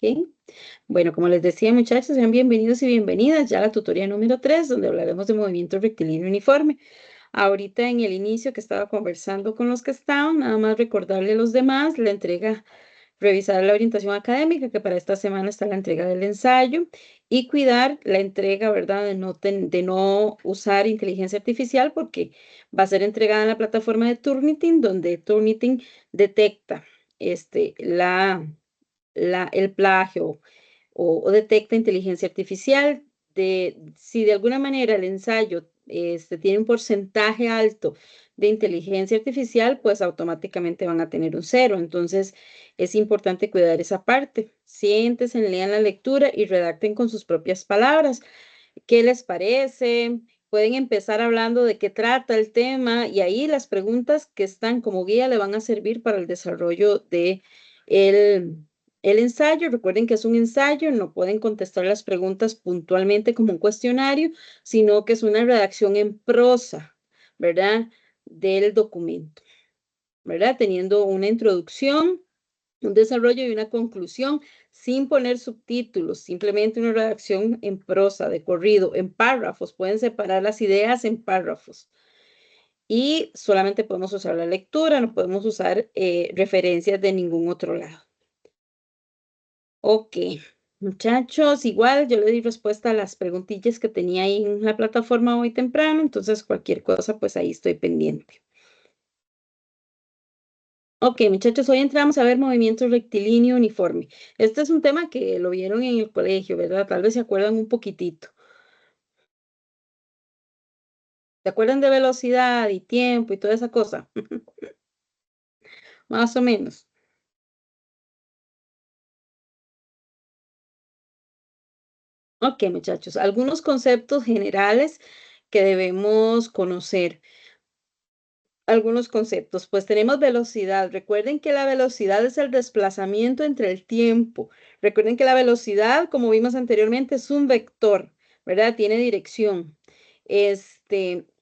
Ok. Bueno, como les decía, muchachos, sean bienvenidos y bienvenidas ya a la tutoría número 3, donde hablaremos de movimiento rectilíneo uniforme. Ahorita en el inicio que estaba conversando con los que estaban, nada más recordarle a los demás la entrega, revisar la orientación académica, que para esta semana está la entrega del ensayo, y cuidar la entrega, ¿verdad? De no usar inteligencia artificial, porque va a ser entregada en la plataforma de Turnitin, donde Turnitin detecta el plagio o detecta inteligencia artificial. Si de alguna manera el ensayo tiene un porcentaje alto de inteligencia artificial, pues automáticamente van a tener un cero. Entonces es importante cuidar esa parte. Siéntense, lean la lectura y redacten con sus propias palabras. ¿Qué les parece? Pueden empezar hablando de qué trata el tema y ahí las preguntas que están como guía le van a servir para el desarrollo de el, el ensayo. Recuerden que es un ensayo, no pueden contestar las preguntas puntualmente como un cuestionario, sino que es una redacción en prosa, ¿verdad? Del documento, ¿verdad? Teniendo una introducción, un desarrollo y una conclusión sin poner subtítulos, simplemente una redacción en prosa, de corrido, en párrafos. Pueden separar las ideas en párrafos. Y solamente podemos usar la lectura, no podemos usar referencias de ningún otro lado. Ok, muchachos, igual yo le di respuesta a las preguntillas que tenía ahí en la plataforma hoy temprano, entonces cualquier cosa, pues ahí estoy pendiente. Ok, muchachos, hoy entramos a ver movimiento rectilíneo uniforme. Este es un tema que lo vieron en el colegio, ¿verdad? Tal vez se acuerdan un poquitito. ¿Se acuerdan de velocidad y tiempo y toda esa cosa? Más o menos. Ok, muchachos, algunos conceptos generales que debemos conocer. Algunos conceptos. Pues tenemos velocidad. Recuerden que la velocidad es el desplazamiento entre el tiempo. Recuerden que la velocidad, como vimos anteriormente, es un vector, ¿verdad? Tiene dirección.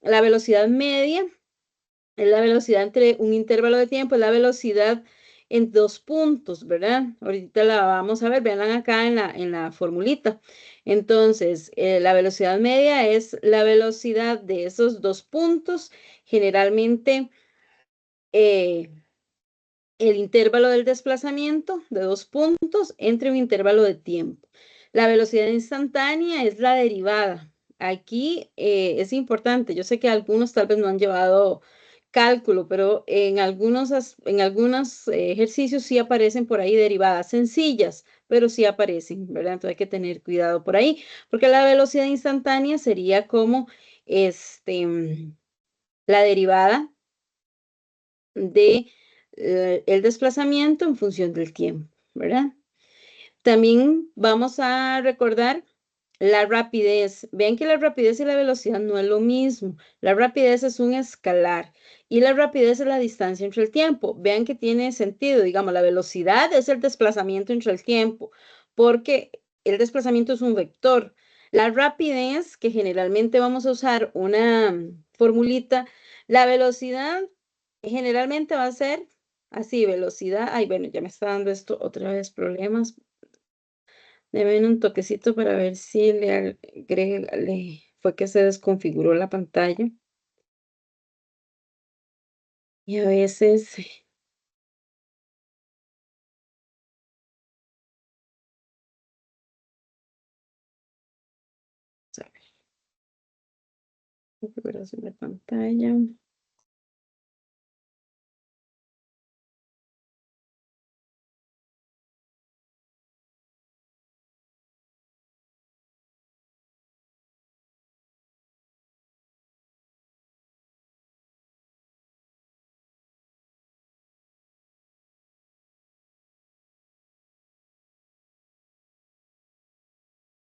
La velocidad media es la velocidad entre un intervalo de tiempo, es la velocidad en dos puntos, ¿verdad? Ahorita la vamos a ver, vean acá en la formulita. Entonces, la velocidad media es la velocidad de esos dos puntos, generalmente eh, el intervalo del desplazamiento de dos puntos entre un intervalo de tiempo. La velocidad instantánea es la derivada. Aquí es importante, yo sé que algunos tal vez no han llevado cálculo, pero en algunos ejercicios sí aparecen por ahí derivadas sencillas, pero sí aparecen, ¿verdad? Entonces hay que tener cuidado por ahí, porque la velocidad instantánea sería como la derivada de el desplazamiento en función del tiempo, ¿verdad? También vamos a recordar la rapidez. Vean que la rapidez y la velocidad no es lo mismo. La rapidez es un escalar y la rapidez es la distancia entre el tiempo. Vean que tiene sentido, digamos, la velocidad es el desplazamiento entre el tiempo, porque el desplazamiento es un vector. La rapidez, que generalmente vamos a usar una formulita, la velocidad generalmente va a ser así, velocidad. Ay, bueno, ya me está dando esto otra vez problemas. Deme un toquecito para ver si fue que se desconfiguró la pantalla. Y a veces, a ver, configuración de pantalla.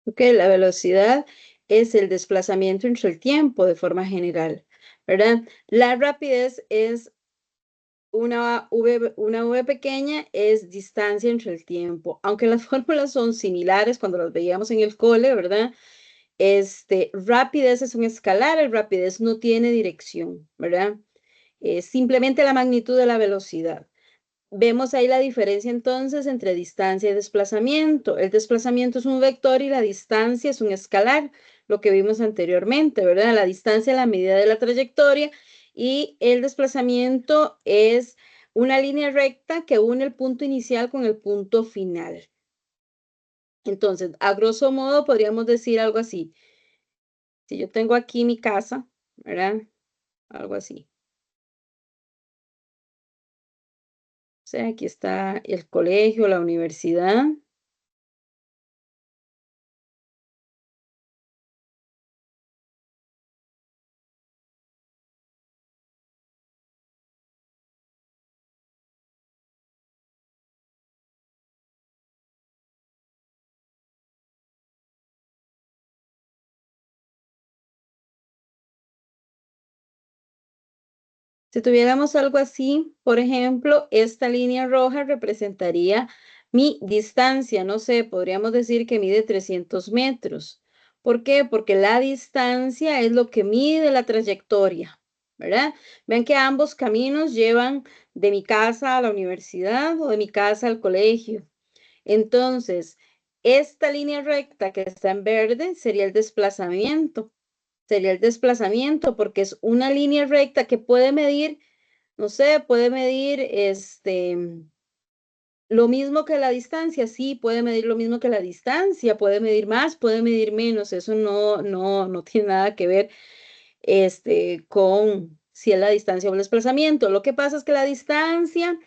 Ok, la velocidad es el desplazamiento entre el tiempo de forma general, ¿verdad? La rapidez es una v pequeña, es distancia entre el tiempo. Aunque las fórmulas son similares cuando las veíamos en el cole, ¿verdad? Rapidez es un escalar, el rapidez no tiene dirección, ¿verdad? Es simplemente la magnitud de la velocidad. vemos ahí la diferencia entonces entre distancia y desplazamiento. El desplazamiento es un vector y la distancia es un escalar, lo que vimos anteriormente, ¿verdad? La distancia es la medida de la trayectoria y el desplazamiento es una línea recta que une el punto inicial con el punto final. Entonces, a grosso modo, podríamos decir algo así. Si yo tengo aquí mi casa, ¿verdad? Algo así. O sea, aquí está el colegio, la universidad. Si tuviéramos algo así, por ejemplo, esta línea roja representaría mi distancia. No sé, podríamos decir que mide 300 metros. ¿Por qué? Porque la distancia es lo que mide la trayectoria, ¿verdad? Ven que ambos caminos llevan de mi casa a la universidad o de mi casa al colegio. Entonces, esta línea recta que está en verde sería el desplazamiento. Sería el desplazamiento porque es una línea recta que puede medir, no sé, puede medir lo mismo que la distancia, sí, puede medir lo mismo que la distancia, puede medir más, puede medir menos, eso no tiene nada que ver con si es la distancia o el desplazamiento. Lo que pasa es que la distancia,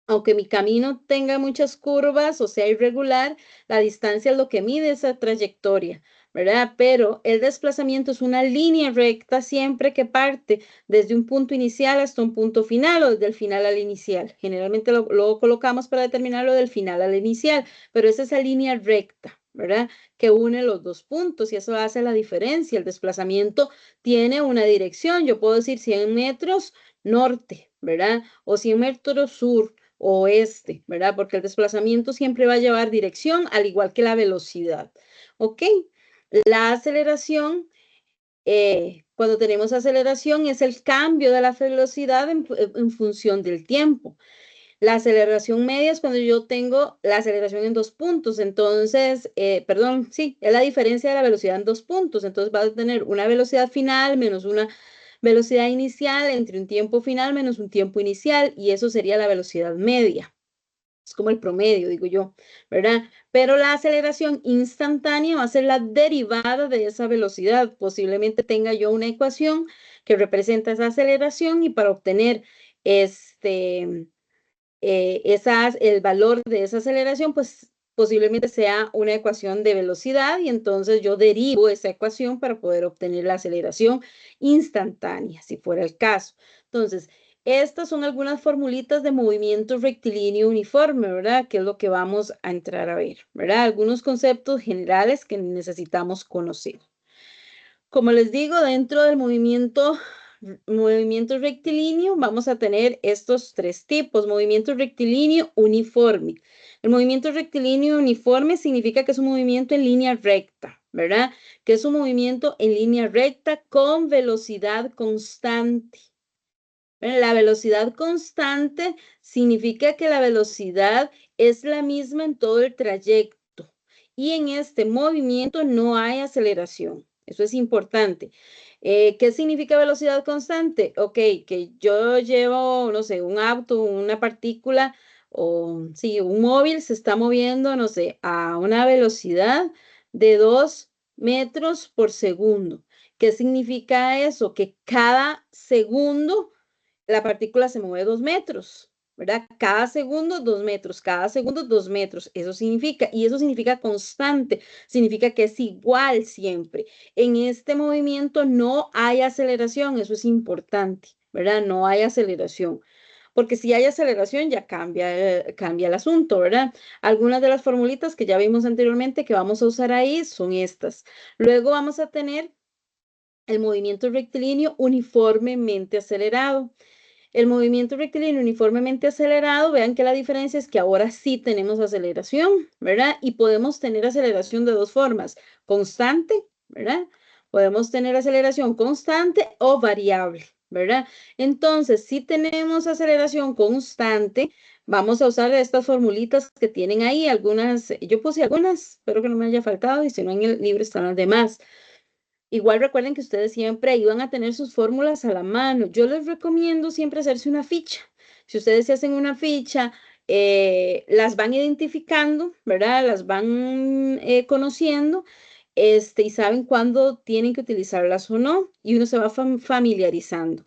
aunque mi camino tenga muchas curvas o sea irregular, la distancia es lo que mide esa trayectoria, ¿verdad? Pero el desplazamiento es una línea recta siempre que parte desde un punto inicial hasta un punto final o desde el final al inicial. Generalmente lo colocamos para determinarlo del final al inicial, pero es esa línea recta, ¿verdad? Que une los dos puntos y eso hace la diferencia. El desplazamiento tiene una dirección. Yo puedo decir 100 metros norte, ¿verdad? O 100 metros sur oeste, ¿verdad? Porque el desplazamiento siempre va a llevar dirección, al igual que la velocidad. ¿Ok? La aceleración, cuando tenemos aceleración, es el cambio de la velocidad en función del tiempo. La aceleración media es cuando yo tengo la aceleración en dos puntos. Entonces, perdón, sí, es la diferencia de la velocidad en dos puntos. Entonces, va a tener una velocidad final menos una velocidad inicial entre un tiempo final menos un tiempo inicial. Y eso sería la velocidad media. Es como el promedio, digo yo, ¿verdad? Pero la aceleración instantánea va a ser la derivada de esa velocidad. Posiblemente tenga yo una ecuación que representa esa aceleración y para obtener el valor de esa aceleración, pues posiblemente sea una ecuación de velocidad y entonces yo derivo esa ecuación para poder obtener la aceleración instantánea, si fuera el caso. Entonces, estas son algunas formulitas de movimiento rectilíneo uniforme, ¿verdad? Que es lo que vamos a entrar a ver, ¿verdad? Algunos conceptos generales que necesitamos conocer. Como les digo, dentro del movimiento rectilíneo vamos a tener estos tres tipos. Movimiento rectilíneo uniforme. El movimiento rectilíneo uniforme significa que es un movimiento en línea recta, ¿verdad? Que es un movimiento en línea recta con velocidad constante. La velocidad constante significa que la velocidad es la misma en todo el trayecto y en este movimiento no hay aceleración. Eso es importante. ¿Qué significa velocidad constante? Ok, que yo llevo, no sé, un auto, una partícula o sí, un móvil se está moviendo, no sé, a una velocidad de 2 metros por segundo. ¿Qué significa eso? Que cada segundo la partícula se mueve 2 metros, ¿verdad? Cada segundo 2 metros, cada segundo 2 metros, eso significa, y eso significa constante, significa que es igual siempre. En este movimiento no hay aceleración, eso es importante, ¿verdad? No hay aceleración. Porque si hay aceleración ya cambia el asunto, ¿verdad? Algunas de las formulitas que ya vimos anteriormente que vamos a usar ahí son estas. Luego vamos a tener el movimiento rectilíneo uniformemente acelerado. El movimiento rectilíneo uniformemente acelerado, vean que la diferencia es que ahora sí tenemos aceleración, ¿verdad? Y podemos tener aceleración de dos formas, constante, ¿verdad? Podemos tener aceleración constante o variable, ¿verdad? Entonces, si tenemos aceleración constante, Vamos a usar estas formulitas que tienen ahí, algunas, yo puse algunas, espero que no me haya faltado, y si no en el libro están las demás. Igual recuerden que ustedes siempre iban a tener sus fórmulas a la mano. Yo les recomiendo siempre hacerse una ficha. Si ustedes se hacen una ficha, las van identificando, ¿verdad? Las van conociendo, y saben cuándo tienen que utilizarlas o no, y uno se va familiarizando.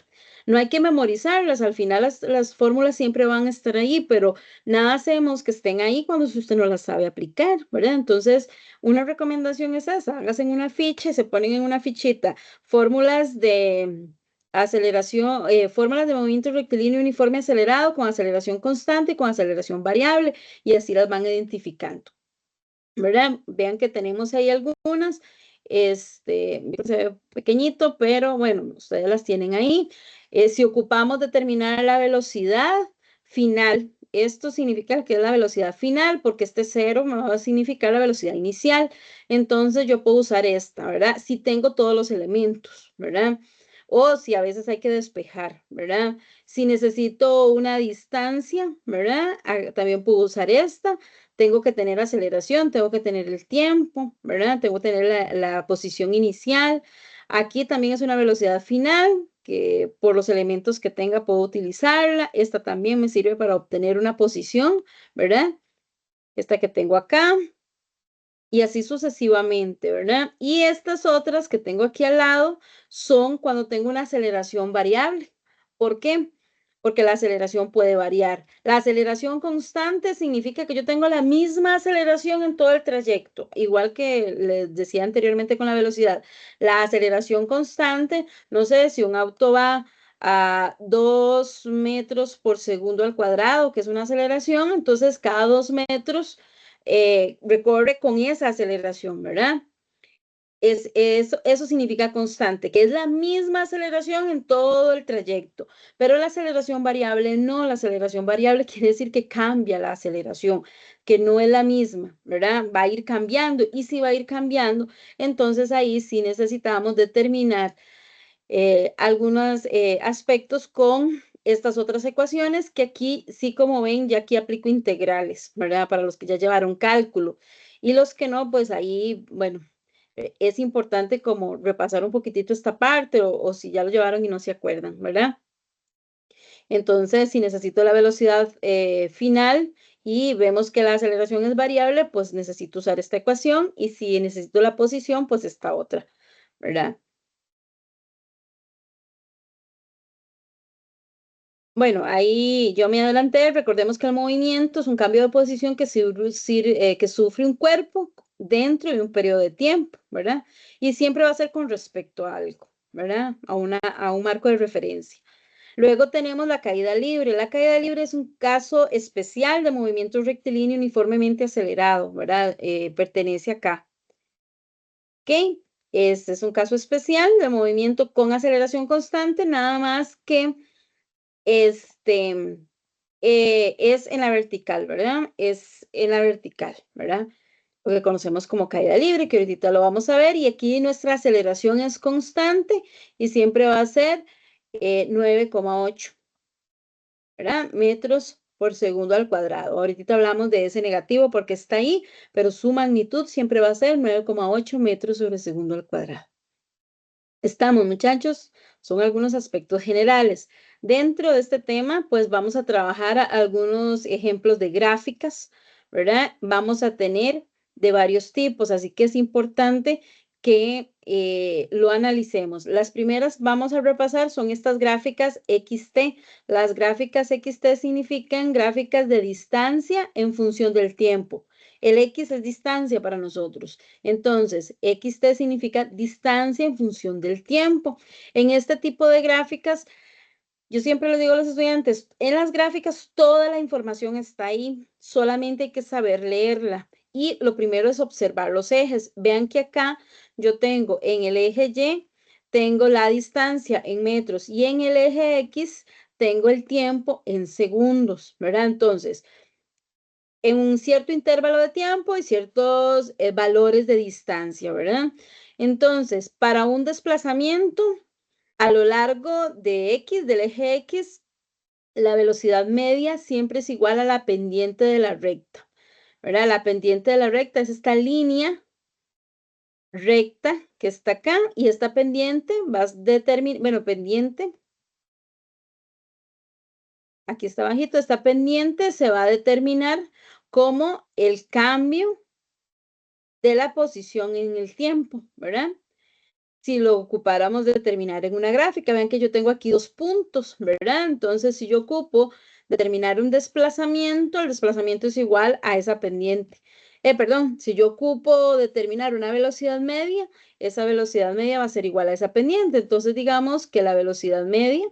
No hay que memorizarlas, al final las fórmulas siempre van a estar ahí, pero nada hacemos que estén ahí cuando usted no las sabe aplicar, ¿verdad? Entonces, una recomendación es esa, háganse en una ficha y se ponen en una fichita fórmulas de aceleración, fórmulas de movimiento rectilíneo uniforme acelerado con aceleración constante y con aceleración variable, y así las van identificando, ¿verdad? Vean que tenemos ahí algunas, se ve pequeñito, pero bueno, ustedes las tienen ahí. Si ocupamos determinar la velocidad final, esto significa que es la velocidad final, porque este cero me va a significar la velocidad inicial. Entonces yo puedo usar esta, ¿verdad? Si tengo todos los elementos, ¿verdad? O si a veces hay que despejar, ¿verdad? Si necesito una distancia, ¿verdad? También puedo usar esta. Tengo que tener aceleración, tengo que tener el tiempo, ¿verdad? Tengo que tener la posición inicial. Aquí también es una velocidad final, que por los elementos que tenga puedo utilizarla. Esta también me sirve para obtener una posición, ¿verdad? Esta que tengo acá. Y así sucesivamente, ¿verdad? Y estas otras que tengo aquí al lado son cuando tengo una aceleración variable. ¿Por qué? Porque la aceleración puede variar. La aceleración constante significa que yo tengo la misma aceleración en todo el trayecto, igual que les decía anteriormente con la velocidad. La aceleración constante, no sé si un auto va a 2 metros por segundo al cuadrado, que es una aceleración, entonces cada 2 metros recorre con esa aceleración, ¿verdad? Eso significa constante, que es la misma aceleración en todo el trayecto, pero la aceleración variable no, la aceleración variable quiere decir que cambia la aceleración, que no es la misma, ¿verdad? Va a ir cambiando y si va a ir cambiando, entonces ahí sí necesitamos determinar algunos aspectos con estas otras ecuaciones que aquí sí, como ven, ya aquí aplico integrales, ¿verdad? Para los que ya llevaron cálculo. Y los que no, pues ahí, bueno, es importante como repasar un poquitito esta parte o si ya lo llevaron y no se acuerdan, ¿verdad? Entonces, si necesito la velocidad final y vemos que la aceleración es variable, pues necesito usar esta ecuación y si necesito la posición, pues esta otra, ¿verdad? Bueno, ahí yo me adelanté. Recordemos que el movimiento es un cambio de posición que sufre un cuerpo dentro de un periodo de tiempo, ¿verdad? Y siempre va a ser con respecto a algo, ¿verdad? A un marco de referencia. Luego tenemos la caída libre. La caída libre es un caso especial de movimiento rectilíneo uniformemente acelerado, ¿verdad? Pertenece acá. ¿Ok? Este es un caso especial de movimiento con aceleración constante, nada más que este es en la vertical, ¿verdad? Es en la vertical, ¿verdad? Lo que conocemos como caída libre, que ahorita lo vamos a ver, y aquí nuestra aceleración es constante y siempre va a ser 9,8, ¿verdad? Metros por segundo al cuadrado. Ahorita hablamos de ese negativo porque está ahí, pero su magnitud siempre va a ser 9,8 metros sobre segundo al cuadrado. Estamos, muchachos, son algunos aspectos generales. Dentro de este tema, pues vamos a trabajar algunos ejemplos de gráficas, ¿verdad? Vamos a tener de varios tipos, así que es importante que lo analicemos. Las primeras vamos a repasar son estas gráficas XT. Las gráficas XT significan gráficas de distancia en función del tiempo. El X es distancia para nosotros. Entonces, XT significa distancia en función del tiempo. En este tipo de gráficas, yo siempre les digo a los estudiantes, en las gráficas toda la información está ahí, solamente hay que saber leerla. Y lo primero es observar los ejes. Vean que acá yo tengo en el eje Y, tengo la distancia en metros y en el eje X tengo el tiempo en segundos, ¿verdad? Entonces, en un cierto intervalo de tiempo y ciertos valores de distancia, ¿verdad? Entonces, para un desplazamiento a lo largo de X, del eje X, la velocidad media siempre es igual a la pendiente de la recta, ¿verdad? La pendiente de la recta es esta línea recta que está acá y esta pendiente va a determinar, bueno, pendiente, aquí está bajito, esta pendiente se va a determinar como el cambio de la posición en el tiempo, ¿verdad? Si lo ocupáramos determinar en una gráfica, vean que yo tengo aquí dos puntos, ¿verdad? Entonces, si yo ocupo determinar un desplazamiento, el desplazamiento es igual a esa pendiente. Perdón, si yo ocupo determinar una velocidad media, esa velocidad media va a ser igual a esa pendiente. Entonces, digamos que la velocidad media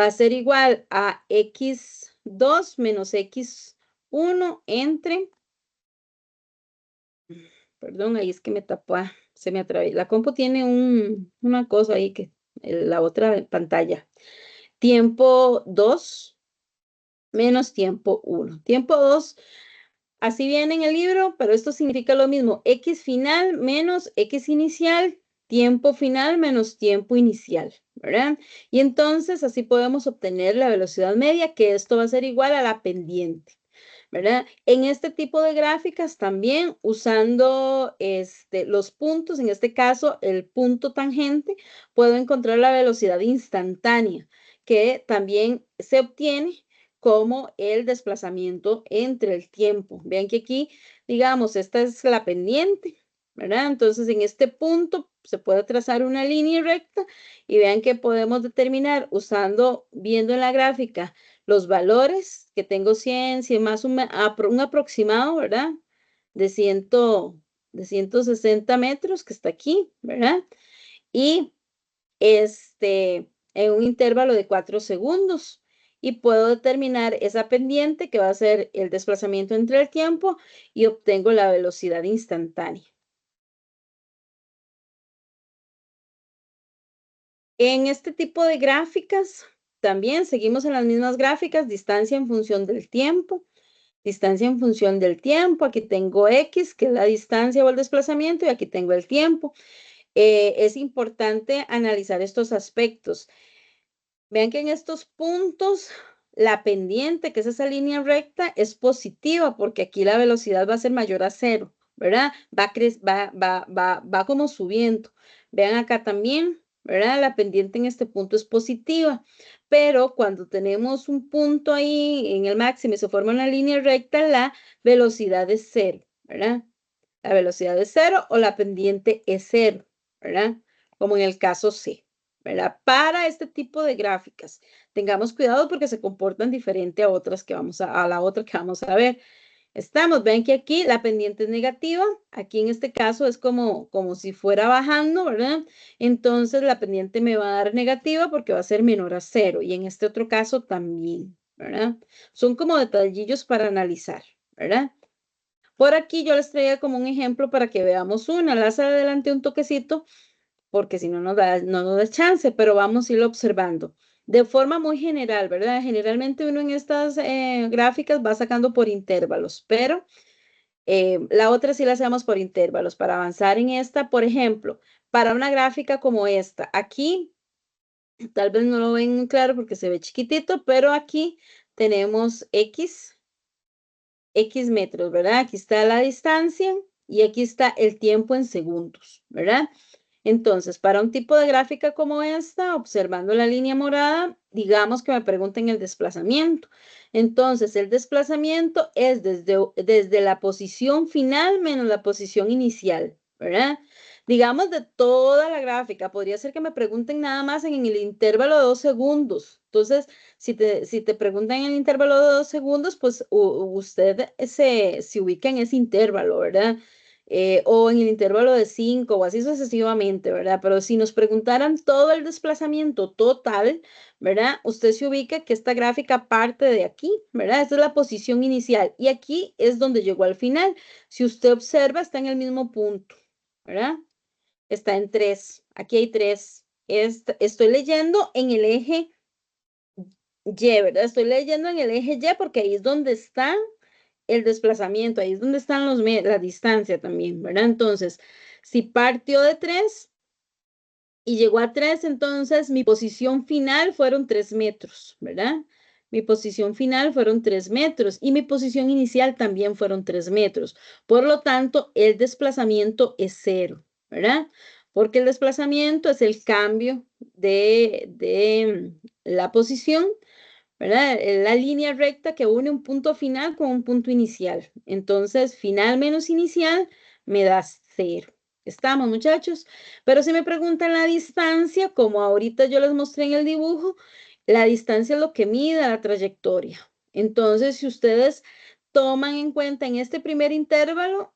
va a ser igual a x2 menos x1 entre, perdón, ahí es que me tapó, se me atravesó. La compu tiene una cosa ahí que la otra pantalla. Tiempo 2 menos tiempo 1. Tiempo 2, así viene en el libro, pero esto significa lo mismo. X final menos X inicial, tiempo final menos tiempo inicial, ¿verdad? Y entonces así podemos obtener la velocidad media, que esto va a ser igual a la pendiente, ¿verdad? En este tipo de gráficas también usando los puntos, en este caso el punto tangente, puedo encontrar la velocidad instantánea, que también se obtiene como el desplazamiento entre el tiempo. Vean que aquí, digamos, esta es la pendiente, ¿verdad? Entonces, en este punto se puede trazar una línea recta y vean que podemos determinar usando, viendo en la gráfica, los valores que tengo 100, 100 más un aproximado, ¿verdad? De, 100, de 160 metros que está aquí, ¿verdad? Y en un intervalo de 4 segundos. Y puedo determinar esa pendiente que va a ser el desplazamiento entre el tiempo y obtengo la velocidad instantánea. En este tipo de gráficas, también seguimos en las mismas gráficas, distancia en función del tiempo. Distancia en función del tiempo. Aquí tengo X, que es la distancia o el desplazamiento, y aquí tengo el tiempo. Es importante analizar estos aspectos. Vean que en estos puntos la pendiente, que es esa línea recta, es positiva porque aquí la velocidad va a ser mayor a cero, ¿verdad? Va como subiendo. Vean acá también, ¿verdad? La pendiente en este punto es positiva, pero cuando tenemos un punto ahí en el máximo y se forma una línea recta, la velocidad es cero, ¿verdad? La velocidad es cero o la pendiente es cero, ¿verdad? Como en el caso C. ¿Verdad? Para este tipo de gráficas, tengamos cuidado porque se comportan diferente a otras que vamos a la otra que vamos a ver. Ven que aquí la pendiente es negativa, aquí en este caso es como si fuera bajando, ¿verdad? Entonces la pendiente me va a dar negativa porque va a ser menor a cero y en este otro caso también, ¿verdad? Son como detallillos para analizar, ¿verdad? Por aquí yo les traía como un ejemplo para que veamos una, las adelante un toquecito porque si no no nos da chance, pero vamos a irlo observando. De forma muy general, ¿verdad? Generalmente uno en estas gráficas va sacando por intervalos, pero la otra sí la hacemos por intervalos. Para avanzar en esta, por ejemplo, para una gráfica como esta, aquí tal vez no lo ven muy claro porque se ve chiquitito, pero aquí tenemos X metros, ¿verdad? Aquí está la distancia y aquí está el tiempo en segundos, ¿verdad? Entonces, para un tipo de gráfica como esta, observando la línea morada, digamos que me pregunten el desplazamiento. Entonces, el desplazamiento es desde la posición final menos la posición inicial, ¿verdad? Digamos de toda la gráfica, podría ser que me pregunten nada más en el intervalo de 2 segundos. Entonces, si te preguntan en el intervalo de 2 segundos, pues usted se ubica en ese intervalo, ¿verdad? O en el intervalo de 5 o así sucesivamente, ¿verdad? Pero si nos preguntaran todo el desplazamiento total, ¿verdad? Usted se ubica que esta gráfica parte de aquí, ¿verdad? Esta es la posición inicial y aquí es donde llegó al final. Si usted observa, está en el mismo punto, ¿verdad? Está en 3. Aquí hay 3. Estoy leyendo en el eje Y, ¿verdad? Estoy leyendo en el eje Y porque ahí es donde está el desplazamiento, ahí es donde están la distancia también, ¿verdad? Entonces, si partió de 3 y llegó a 3, entonces mi posición final fueron 3 metros, ¿verdad? Mi posición final fueron 3 metros y mi posición inicial también fueron 3 metros. Por lo tanto, el desplazamiento es 0, ¿verdad? Porque el desplazamiento es el cambio de la posición, ¿verdad? La línea recta que une un punto final con un punto inicial. Entonces, final menos inicial me da 0. ¿Estamos, muchachos? Pero si me preguntan la distancia, como ahorita yo les mostré en el dibujo, la distancia es lo que mide la trayectoria. Entonces, si ustedes toman en cuenta en este primer intervalo,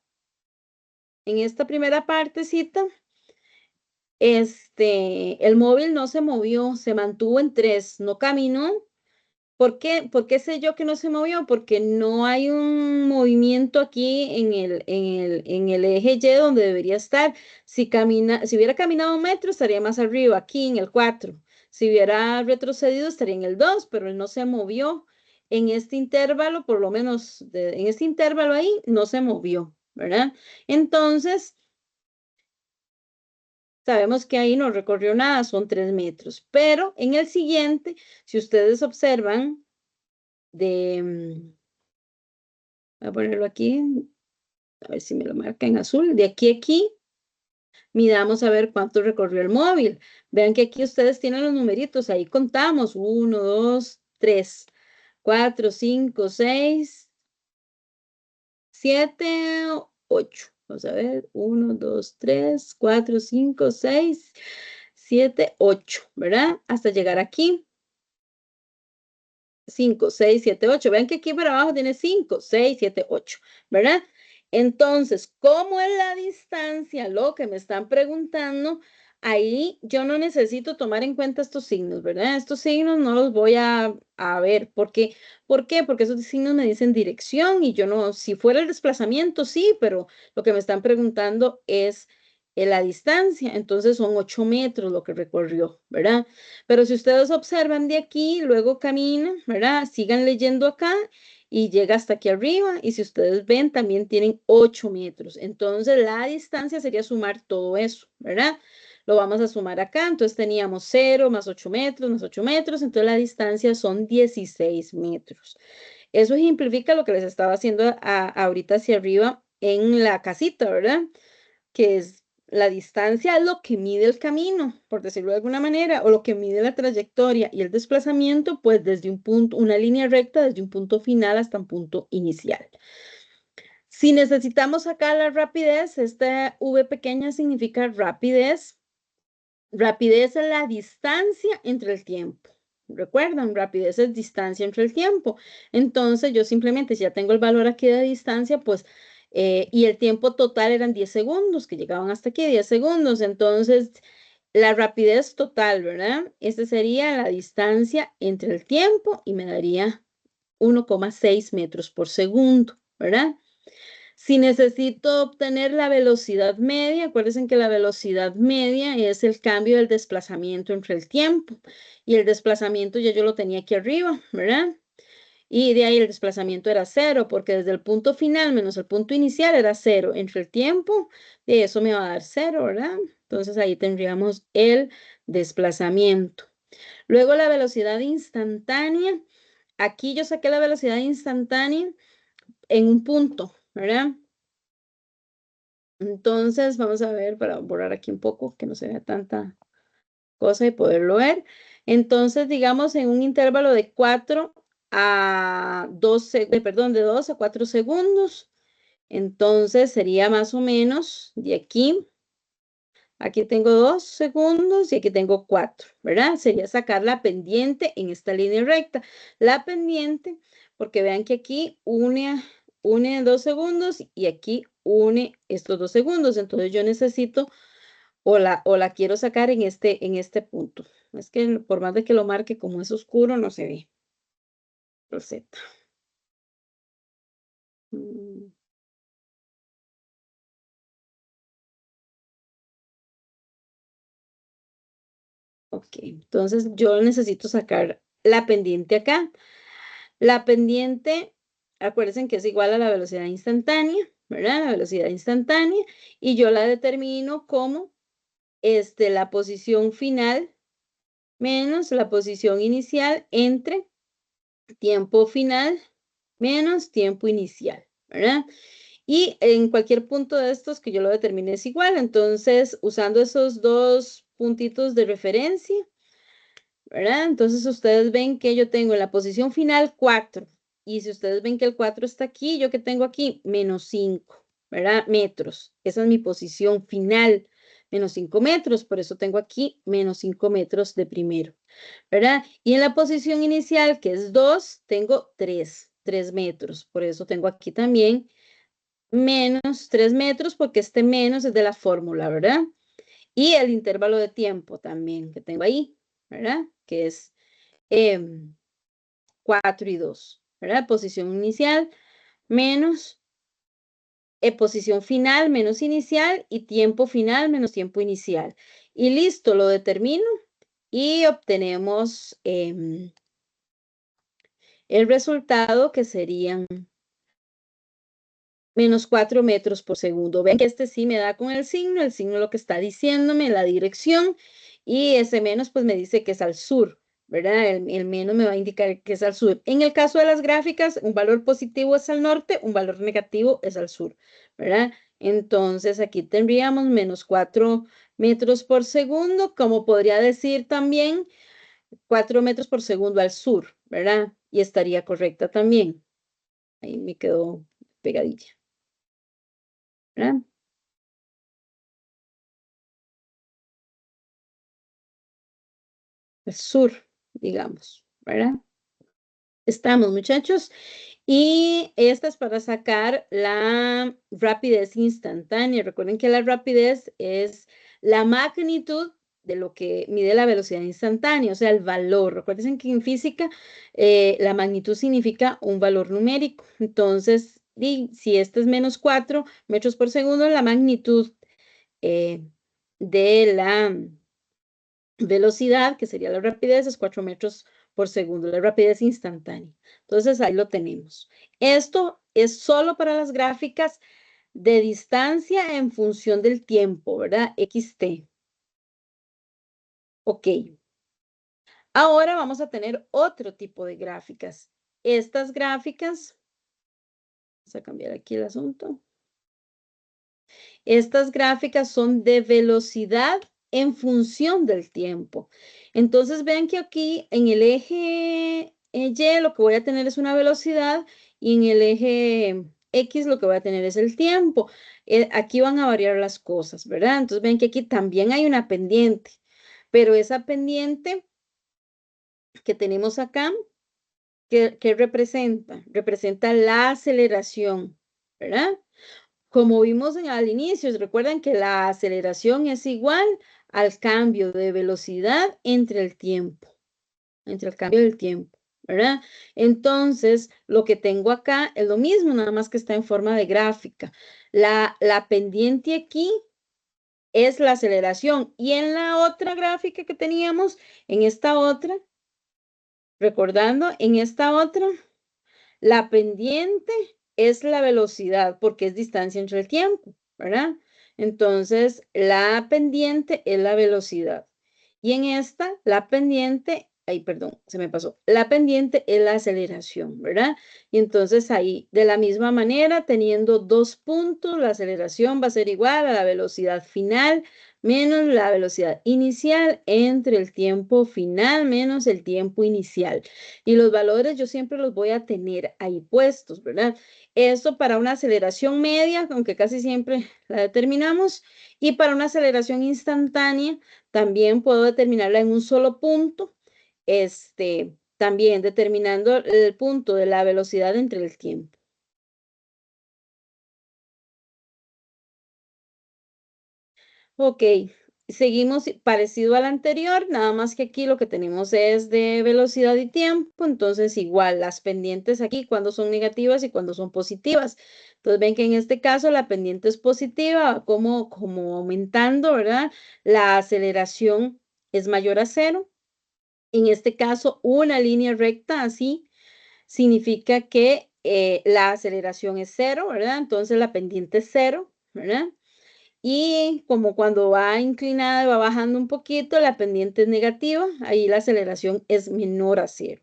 en esta primera partecita, el móvil no se movió, se mantuvo en 3, no caminó. ¿Por qué? ¿Por qué sé yo que no se movió? Porque no hay un movimiento aquí en el eje Y donde debería estar. Si hubiera caminado 1 metro, estaría más arriba, aquí en el 4. Si hubiera retrocedido, estaría en el 2, pero él no se movió en este intervalo, por lo menos en este intervalo ahí, no se movió, ¿verdad? Entonces, sabemos que ahí no recorrió nada, son 3 metros. Pero en el siguiente, si ustedes observan, voy a ponerlo aquí, a ver si me lo marca en azul, de aquí a aquí, midamos a ver cuánto recorrió el móvil. Vean que aquí ustedes tienen los numeritos, ahí contamos, 1, 2, 3, 4, 5, 6, 7, 8. Vamos a ver, 1, 2, 3, 4, 5, 6, 7, 8, ¿verdad? Hasta llegar aquí. 5, 6, 7, 8. Vean que aquí para abajo tiene 5, 6, 7, 8, ¿verdad? Entonces, ¿cómo es la distancia? Lo que me están preguntando, ahí yo no necesito tomar en cuenta estos signos, ¿verdad? Estos signos no los voy a ver. ¿Por qué? Porque esos signos me dicen dirección y yo no, si fuera el desplazamiento, sí, pero lo que me están preguntando es la distancia. Entonces son 8 metros lo que recorrió, ¿verdad? Pero si ustedes observan de aquí, luego caminan, ¿verdad? Sigan leyendo acá y llega hasta aquí arriba. Y si ustedes ven, también tienen 8 metros. Entonces, la distancia sería sumar todo eso, ¿verdad? Lo vamos a sumar acá. Entonces, teníamos 0 más 8 metros más 8 metros. Entonces, la distancia son 16 metros. Eso ejemplifica lo que les estaba haciendo ahorita hacia arriba en la casita, ¿verdad? Que es la distancia, es lo que mide el camino, por decirlo de alguna manera, o lo que mide la trayectoria y el desplazamiento, pues desde un punto, una línea recta, desde un punto final hasta un punto inicial. Si necesitamos sacar la rapidez, esta V pequeña significa rapidez. Rapidez es la distancia entre el tiempo. ¿Recuerdan? Rapidez es distancia entre el tiempo. Entonces, yo simplemente, si ya tengo el valor aquí de distancia, pues, y el tiempo total eran 10 segundos, que llegaban hasta aquí, 10 segundos. Entonces, la rapidez total, ¿verdad? Esta sería la distancia entre el tiempo y me daría 1,6 metros por segundo, ¿verdad? Si necesito obtener la velocidad media, acuérdense que la velocidad media es el cambio del desplazamiento entre el tiempo. Y el desplazamiento ya yo lo tenía aquí arriba, ¿verdad? Y de ahí el desplazamiento era 0, porque desde el punto final menos el punto inicial era 0. Entre el tiempo, y eso me va a dar 0, ¿verdad? Entonces ahí tendríamos el desplazamiento. Luego la velocidad instantánea. Aquí yo saqué la velocidad instantánea en un punto, ¿verdad? Entonces, vamos a ver para borrar aquí un poco, que no se vea tanta cosa y poderlo ver. Entonces, digamos, en un intervalo de 4 a 12, perdón, de 2 a 4 segundos. Entonces, sería más o menos de aquí. Aquí tengo 2 segundos y aquí tengo 4, ¿verdad? Sería sacar la pendiente en esta línea recta. La pendiente, porque vean que aquí une 2 segundos y aquí une estos 2 segundos. Entonces yo necesito o la quiero sacar en este punto. Es que por más de que lo marque como es oscuro, no se ve. Roseta. Mm, ok, entonces yo necesito sacar la pendiente acá. La pendiente, acuérdense que es igual a la velocidad instantánea, ¿verdad? La velocidad instantánea, y yo la determino como la posición final menos la posición inicial entre tiempo final menos tiempo inicial, ¿verdad? Y en cualquier punto de estos que yo lo determine es igual, entonces usando esos dos puntitos de referencia, ¿verdad? Entonces ustedes ven que yo tengo en la posición final 4. Y si ustedes ven que el 4 está aquí, yo que tengo aquí menos 5, ¿verdad? Metros. Esa es mi posición final, menos 5 metros. Por eso tengo aquí menos 5 metros de primero, ¿verdad? Y en la posición inicial, que es 2, tengo 3 metros. Por eso tengo aquí también menos 3 metros, porque este menos es de la fórmula, ¿verdad? Y el intervalo de tiempo también que tengo ahí, ¿verdad? Que es 4 y 2, ¿verdad? Posición inicial menos posición final menos inicial y tiempo final menos tiempo inicial. Y listo, lo determino y obtenemos el resultado que serían menos 4 metros por segundo. Ven que este sí me da con el signo lo que está diciéndome, la dirección, y ese menos pues me dice que es al sur, ¿verdad? El menos me va a indicar que es al sur. En el caso de las gráficas, un valor positivo es al norte, un valor negativo es al sur, ¿verdad? Entonces aquí tendríamos menos 4 metros por segundo, como podría decir también 4 metros por segundo al sur, ¿verdad? Y estaría correcta también. Ahí me quedó pegadilla, ¿verdad? El sur, digamos, ¿verdad? Estamos, muchachos. Y esta es para sacar la rapidez instantánea. Recuerden que la rapidez es la magnitud de lo que mide la velocidad instantánea, o sea, el valor. Recuerden que en física la magnitud significa un valor numérico. Entonces, si este es menos 4 metros por segundo, la magnitud eh, de la velocidad, que sería la rapidez, es 4 metros por segundo, la rapidez instantánea. Entonces ahí lo tenemos. Esto es solo para las gráficas de distancia en función del tiempo, ¿verdad? XT. Ok. Ahora vamos a tener otro tipo de gráficas. Estas gráficas, vamos a cambiar aquí el asunto. Estas gráficas son de velocidad en función del tiempo. Entonces, vean que aquí en el eje Y lo que voy a tener es una velocidad y en el eje X lo que voy a tener es el tiempo. Aquí van a variar las cosas, ¿verdad? Entonces, ven que aquí también hay una pendiente, pero esa pendiente que tenemos acá, ¿qué representa? Representa la aceleración, ¿verdad? Como vimos al inicio, recuerden que la aceleración es igual al cambio de velocidad entre el tiempo, entre el cambio del tiempo, ¿verdad? Entonces, lo que tengo acá es lo mismo, nada más que está en forma de gráfica. La pendiente aquí es la aceleración y en la otra gráfica que teníamos, en esta otra, recordando, en esta otra, la pendiente es la velocidad porque es distancia entre el tiempo, ¿verdad? Entonces, la pendiente es la velocidad. Y en esta, la pendiente, ay, perdón, se me pasó. La pendiente es la aceleración, ¿verdad? Y entonces ahí, de la misma manera, teniendo dos puntos, la aceleración va a ser igual a la velocidad final menos la velocidad inicial entre el tiempo final menos el tiempo inicial. Y los valores yo siempre los voy a tener ahí puestos, ¿verdad? Esto para una aceleración media, aunque casi siempre la determinamos, y para una aceleración instantánea también puedo determinarla en un solo punto, también determinando el punto de la velocidad entre el tiempo. Ok, seguimos parecido al anterior, nada más que aquí lo que tenemos es de velocidad y tiempo, entonces igual las pendientes aquí cuando son negativas y cuando son positivas. Entonces ven que en este caso la pendiente es positiva, como aumentando, ¿verdad? La aceleración es mayor a cero. En este caso, una línea recta así significa que la aceleración es cero, ¿verdad? Entonces la pendiente es cero, ¿verdad? Y como cuando va inclinada y va bajando un poquito, la pendiente es negativa, ahí la aceleración es menor a cero.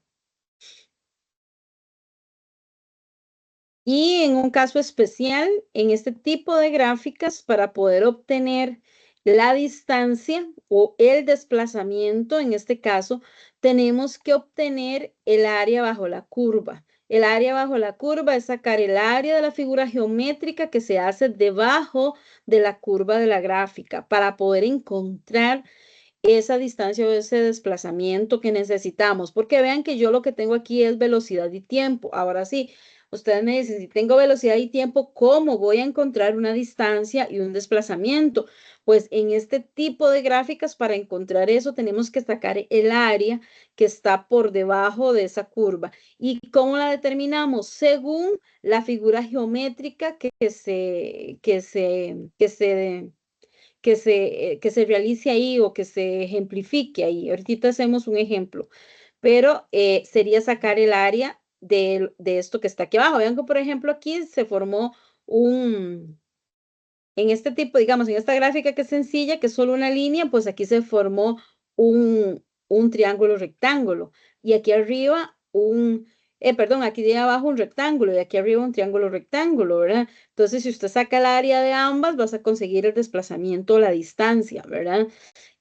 Y en un caso especial, en este tipo de gráficas, para poder obtener la distancia o el desplazamiento, en este caso, tenemos que obtener el área bajo la curva. El área bajo la curva es sacar el área de la figura geométrica que se hace debajo de la curva de la gráfica para poder encontrar esa distancia o ese desplazamiento que necesitamos, porque vean que yo lo que tengo aquí es velocidad y tiempo. Ahora sí, ustedes me dicen, si tengo velocidad y tiempo, ¿cómo voy a encontrar una distancia y un desplazamiento? Pues en este tipo de gráficas, para encontrar eso, tenemos que sacar el área que está por debajo de esa curva. ¿Y cómo la determinamos? Según la figura geométrica que se realice ahí o que se ejemplifique ahí. Ahorita hacemos un ejemplo, pero sería sacar el área de esto que está aquí abajo. Vean que, por ejemplo, aquí se formó un, en este tipo, digamos, en esta gráfica que es sencilla, que es solo una línea, pues aquí se formó un triángulo rectángulo. Y aquí arriba perdón, aquí de abajo un rectángulo y aquí arriba un triángulo rectángulo, ¿verdad? Entonces, si usted saca el área de ambas, vas a conseguir el desplazamiento o la distancia, ¿verdad?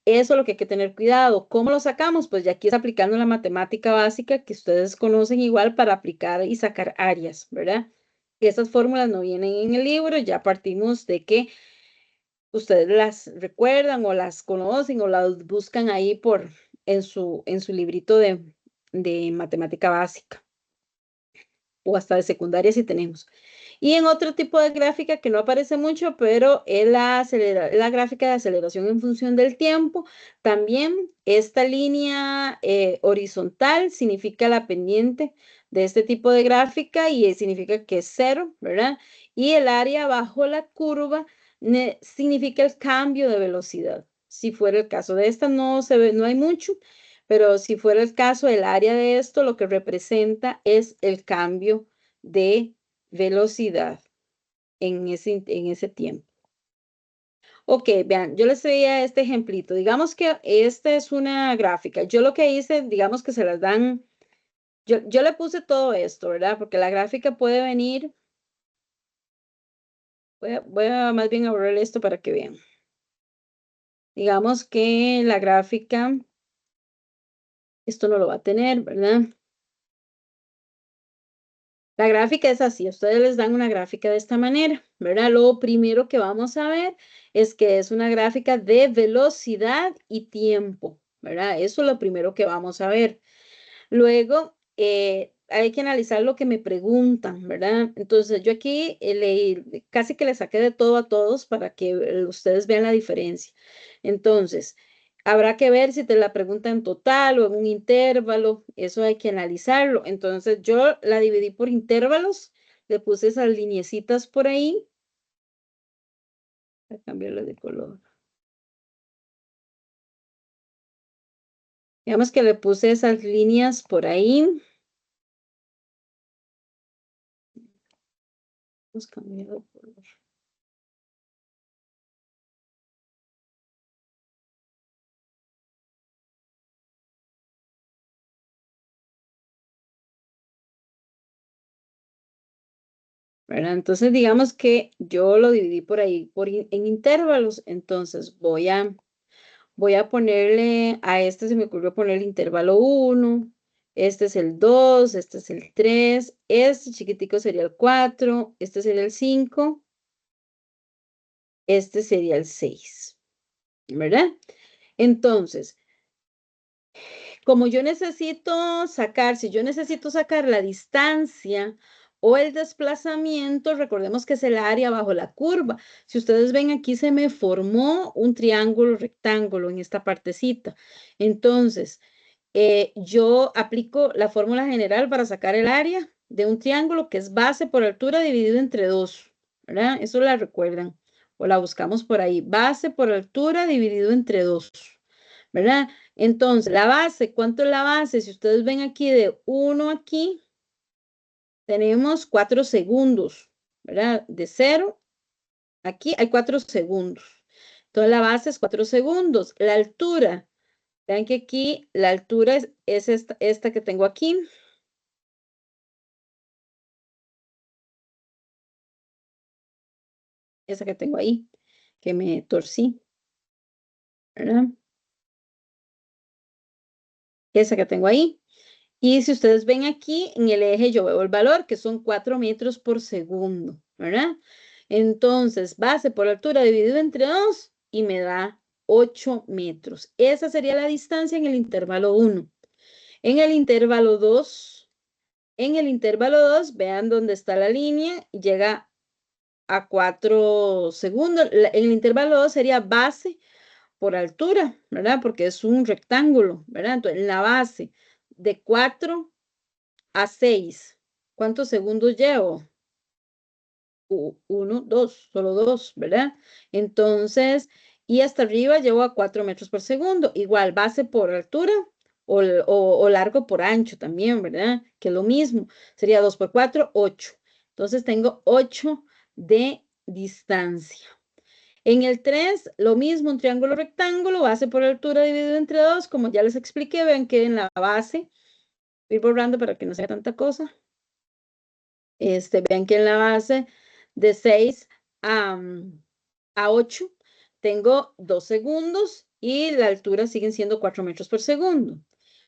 Eso es lo que hay que tener cuidado. ¿Cómo lo sacamos? Pues ya aquí es aplicando la matemática básica que ustedes conocen igual para aplicar y sacar áreas, ¿verdad? Esas fórmulas no vienen en el libro, ya partimos de que ustedes las recuerdan o las conocen o las buscan ahí en su librito de matemática básica o hasta de secundaria si tenemos. Y en otro tipo de gráfica que no aparece mucho, pero es la gráfica de aceleración en función del tiempo. También esta línea horizontal significa la pendiente de este tipo de gráfica y significa que es cero, ¿verdad? Y el área bajo la curva significa el cambio de velocidad. Si fuera el caso de esta, no se ve, no hay mucho, pero si fuera el caso, el área de esto lo que representa es el cambio de velocidad en ese tiempo. Ok, vean, yo les traía este ejemplito. Digamos que esta es una gráfica. Yo lo que hice, digamos que se las dan, yo le puse todo esto, ¿verdad? Porque la gráfica puede venir, voy a más bien a borrar esto para que vean. Digamos que la gráfica, esto no lo va a tener, ¿verdad? La gráfica es así, ustedes les dan una gráfica de esta manera, ¿verdad? Lo primero que vamos a ver es que es una gráfica de velocidad y tiempo, ¿verdad? Eso es lo primero que vamos a ver. Luego, hay que analizar lo que me preguntan, ¿verdad? Entonces, yo aquí casi que le saqué de todo a todos para que ustedes vean la diferencia. Entonces, habrá que ver si te la pregunta en total o en un intervalo, eso hay que analizarlo. Entonces, yo la dividí por intervalos, le puse esas lineecitas por ahí, voy a cambiarle de color. Digamos que le puse esas líneas por ahí. Vamos a cambiar de color. ¿Verdad? Entonces, digamos que yo lo dividí por ahí en intervalos. Entonces, voy a ponerle, a este se me ocurrió poner el intervalo 1, este es el 2, este es el 3, este chiquitico sería el 4, este sería el 5, este sería el 6, ¿verdad? Entonces, como yo necesito sacar, si yo necesito sacar la distancia o el desplazamiento, recordemos que es el área bajo la curva. Si ustedes ven aquí se me formó un triángulo rectángulo en esta partecita. Entonces, yo aplico la fórmula general para sacar el área de un triángulo que es base por altura dividido entre 2, ¿verdad? Eso la recuerdan o la buscamos por ahí. Base por altura dividido entre 2, ¿verdad? Entonces, la base, ¿cuánto es la base? Si ustedes ven aquí de 1 aquí, tenemos 4 segundos, ¿verdad? De 0, aquí hay 4 segundos. Entonces, la base es 4 segundos. La altura, vean que aquí la altura es esta que tengo aquí. esa que tengo ahí, que me torcí, ¿verdad? Esa que tengo ahí. Y si ustedes ven aquí en el eje, yo veo el valor, que son 4 metros por segundo, ¿verdad? Entonces, base por altura dividido entre 2 y me da 8 metros. Esa sería la distancia en el intervalo 1. En el intervalo 2, vean dónde está la línea, llega a 4 segundos. En el intervalo 2 sería base por altura, ¿verdad? Porque es un rectángulo, ¿verdad? Entonces, en la base de 4 a 6, ¿cuántos segundos llevo? Uno, dos, solo dos, ¿verdad? Entonces, y hasta arriba llevo a 4 metros por segundo. Igual, base por altura o largo por ancho también, ¿verdad? Que es lo mismo. Sería 2 por 4, 8. Entonces, tengo 8 de distancia. En el 3, lo mismo, un triángulo rectángulo, base por altura dividido entre 2, como ya les expliqué, vean que en la base, voy borrando para que no sea tanta cosa. Vean que en la base de 6 a, a 8 tengo 2 segundos y la altura siguen siendo 4 metros por segundo.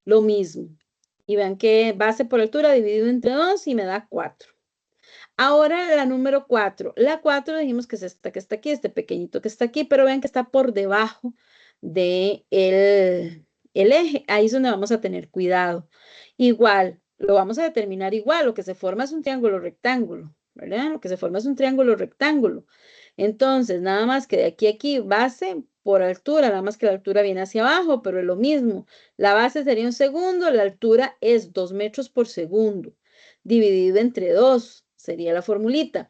Lo mismo. Y vean que base por altura dividido entre 2 y me da 4. Ahora la número 4. La 4 dijimos que es esta que está aquí, este pequeñito que está aquí, pero vean que está por debajo de el eje. Ahí es donde vamos a tener cuidado. Igual, lo vamos a determinar igual. Lo que se forma es un triángulo rectángulo, ¿verdad? Lo que se forma es un triángulo rectángulo. Entonces, nada más que de aquí a aquí, base por altura, nada más que la altura viene hacia abajo, pero es lo mismo. La base sería un segundo, la altura es 2 metros por segundo dividido entre 2, sería la formulita.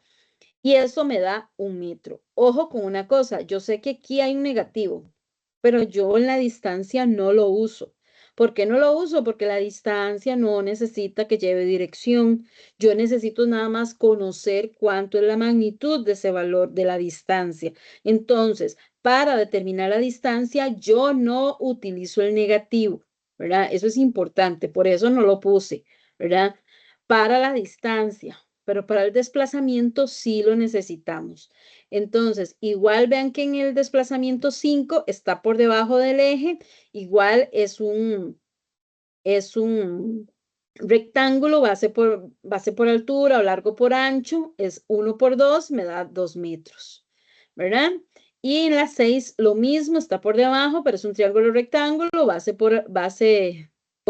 Y eso me da 1 metro. Ojo con una cosa, yo sé que aquí hay un negativo, pero yo en la distancia no lo uso. ¿Por qué no lo uso? Porque la distancia no necesita que lleve dirección. Yo necesito nada más conocer cuánto es la magnitud de ese valor de la distancia. Entonces, para determinar la distancia, yo no utilizo el negativo, ¿verdad? Eso es importante, por eso no lo puse, ¿verdad? Para la distancia, pero para el desplazamiento sí lo necesitamos. Entonces, igual vean que en el desplazamiento 5 está por debajo del eje, igual es un rectángulo, base por altura o largo por ancho, es 1 por 2, me da 2 metros, ¿verdad? Y en la 6 lo mismo, está por debajo, pero es un triángulo rectángulo, base por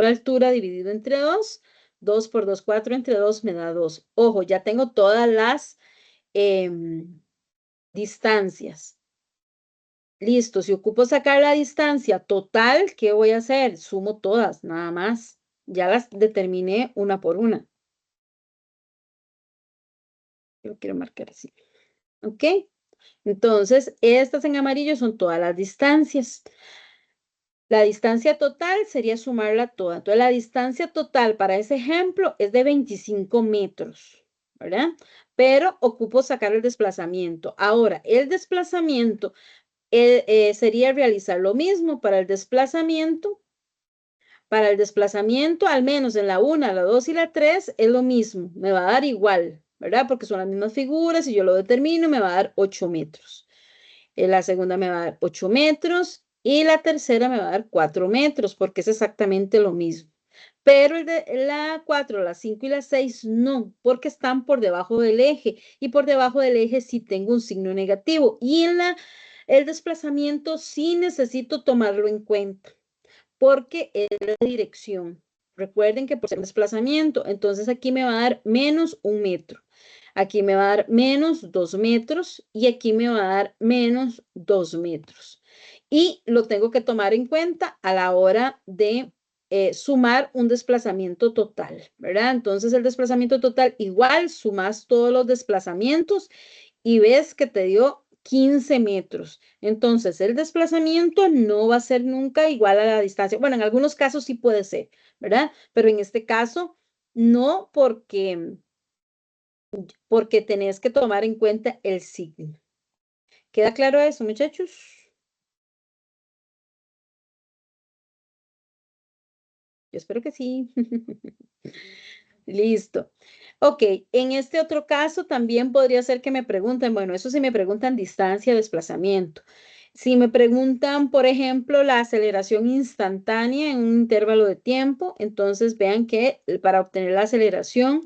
altura dividido entre 2, 2 por 2, 4 entre 2 me da 2. Ojo, ya tengo todas las distancias. Listo, si ocupo sacar la distancia total, ¿qué voy a hacer? Sumo todas, nada más. Ya las determiné una por una. Yo quiero marcar así. ¿Ok? Entonces, estas en amarillo son todas las distancias. La distancia total sería sumarla toda. Entonces, la distancia total para ese ejemplo es de 25 metros, ¿verdad? Pero ocupo sacar el desplazamiento. Ahora, el desplazamiento sería realizar lo mismo para el desplazamiento. Para el desplazamiento, al menos en la 1, la 2 y la 3, es lo mismo, me va a dar igual, ¿verdad? Porque son las mismas figuras y yo lo determino, me va a dar 8 metros. La segunda me va a dar 8 metros y la tercera me va a dar 4 metros, porque es exactamente lo mismo. Pero la 4, la 5 y la 6 no, porque están por debajo del eje. Y por debajo del eje sí tengo un signo negativo. Y en el desplazamiento sí necesito tomarlo en cuenta porque es la dirección. Recuerden que por ser desplazamiento, entonces aquí me va a dar menos 1 metro. Aquí me va a dar menos 2 metros y aquí me va a dar menos 2 metros. Y lo tengo que tomar en cuenta a la hora de sumar un desplazamiento total, ¿verdad? Entonces el desplazamiento total igual sumas todos los desplazamientos y ves que te dio 15 metros. Entonces, el desplazamiento no va a ser nunca igual a la distancia. Bueno, en algunos casos sí puede ser, ¿verdad? Pero en este caso, no porque tenés que tomar en cuenta el signo. ¿Queda claro eso, muchachos? Yo espero que sí. Listo. Ok, en este otro caso también podría ser que me pregunten, bueno, eso sí me preguntan distancia, desplazamiento. Si me preguntan, por ejemplo, la aceleración instantánea en un intervalo de tiempo, entonces vean que para obtener la aceleración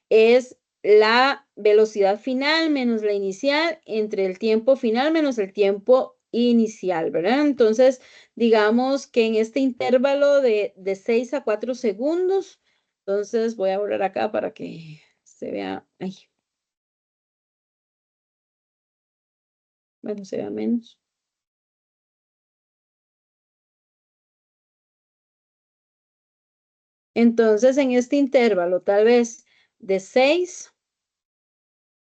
es la velocidad final menos la inicial entre el tiempo final menos el tiempo inicial, ¿verdad? Entonces, digamos que en este intervalo de 6 a 4 segundos, entonces voy a borrar acá para que se vea, ay, bueno, se vea menos. Entonces, en este intervalo, tal vez de 6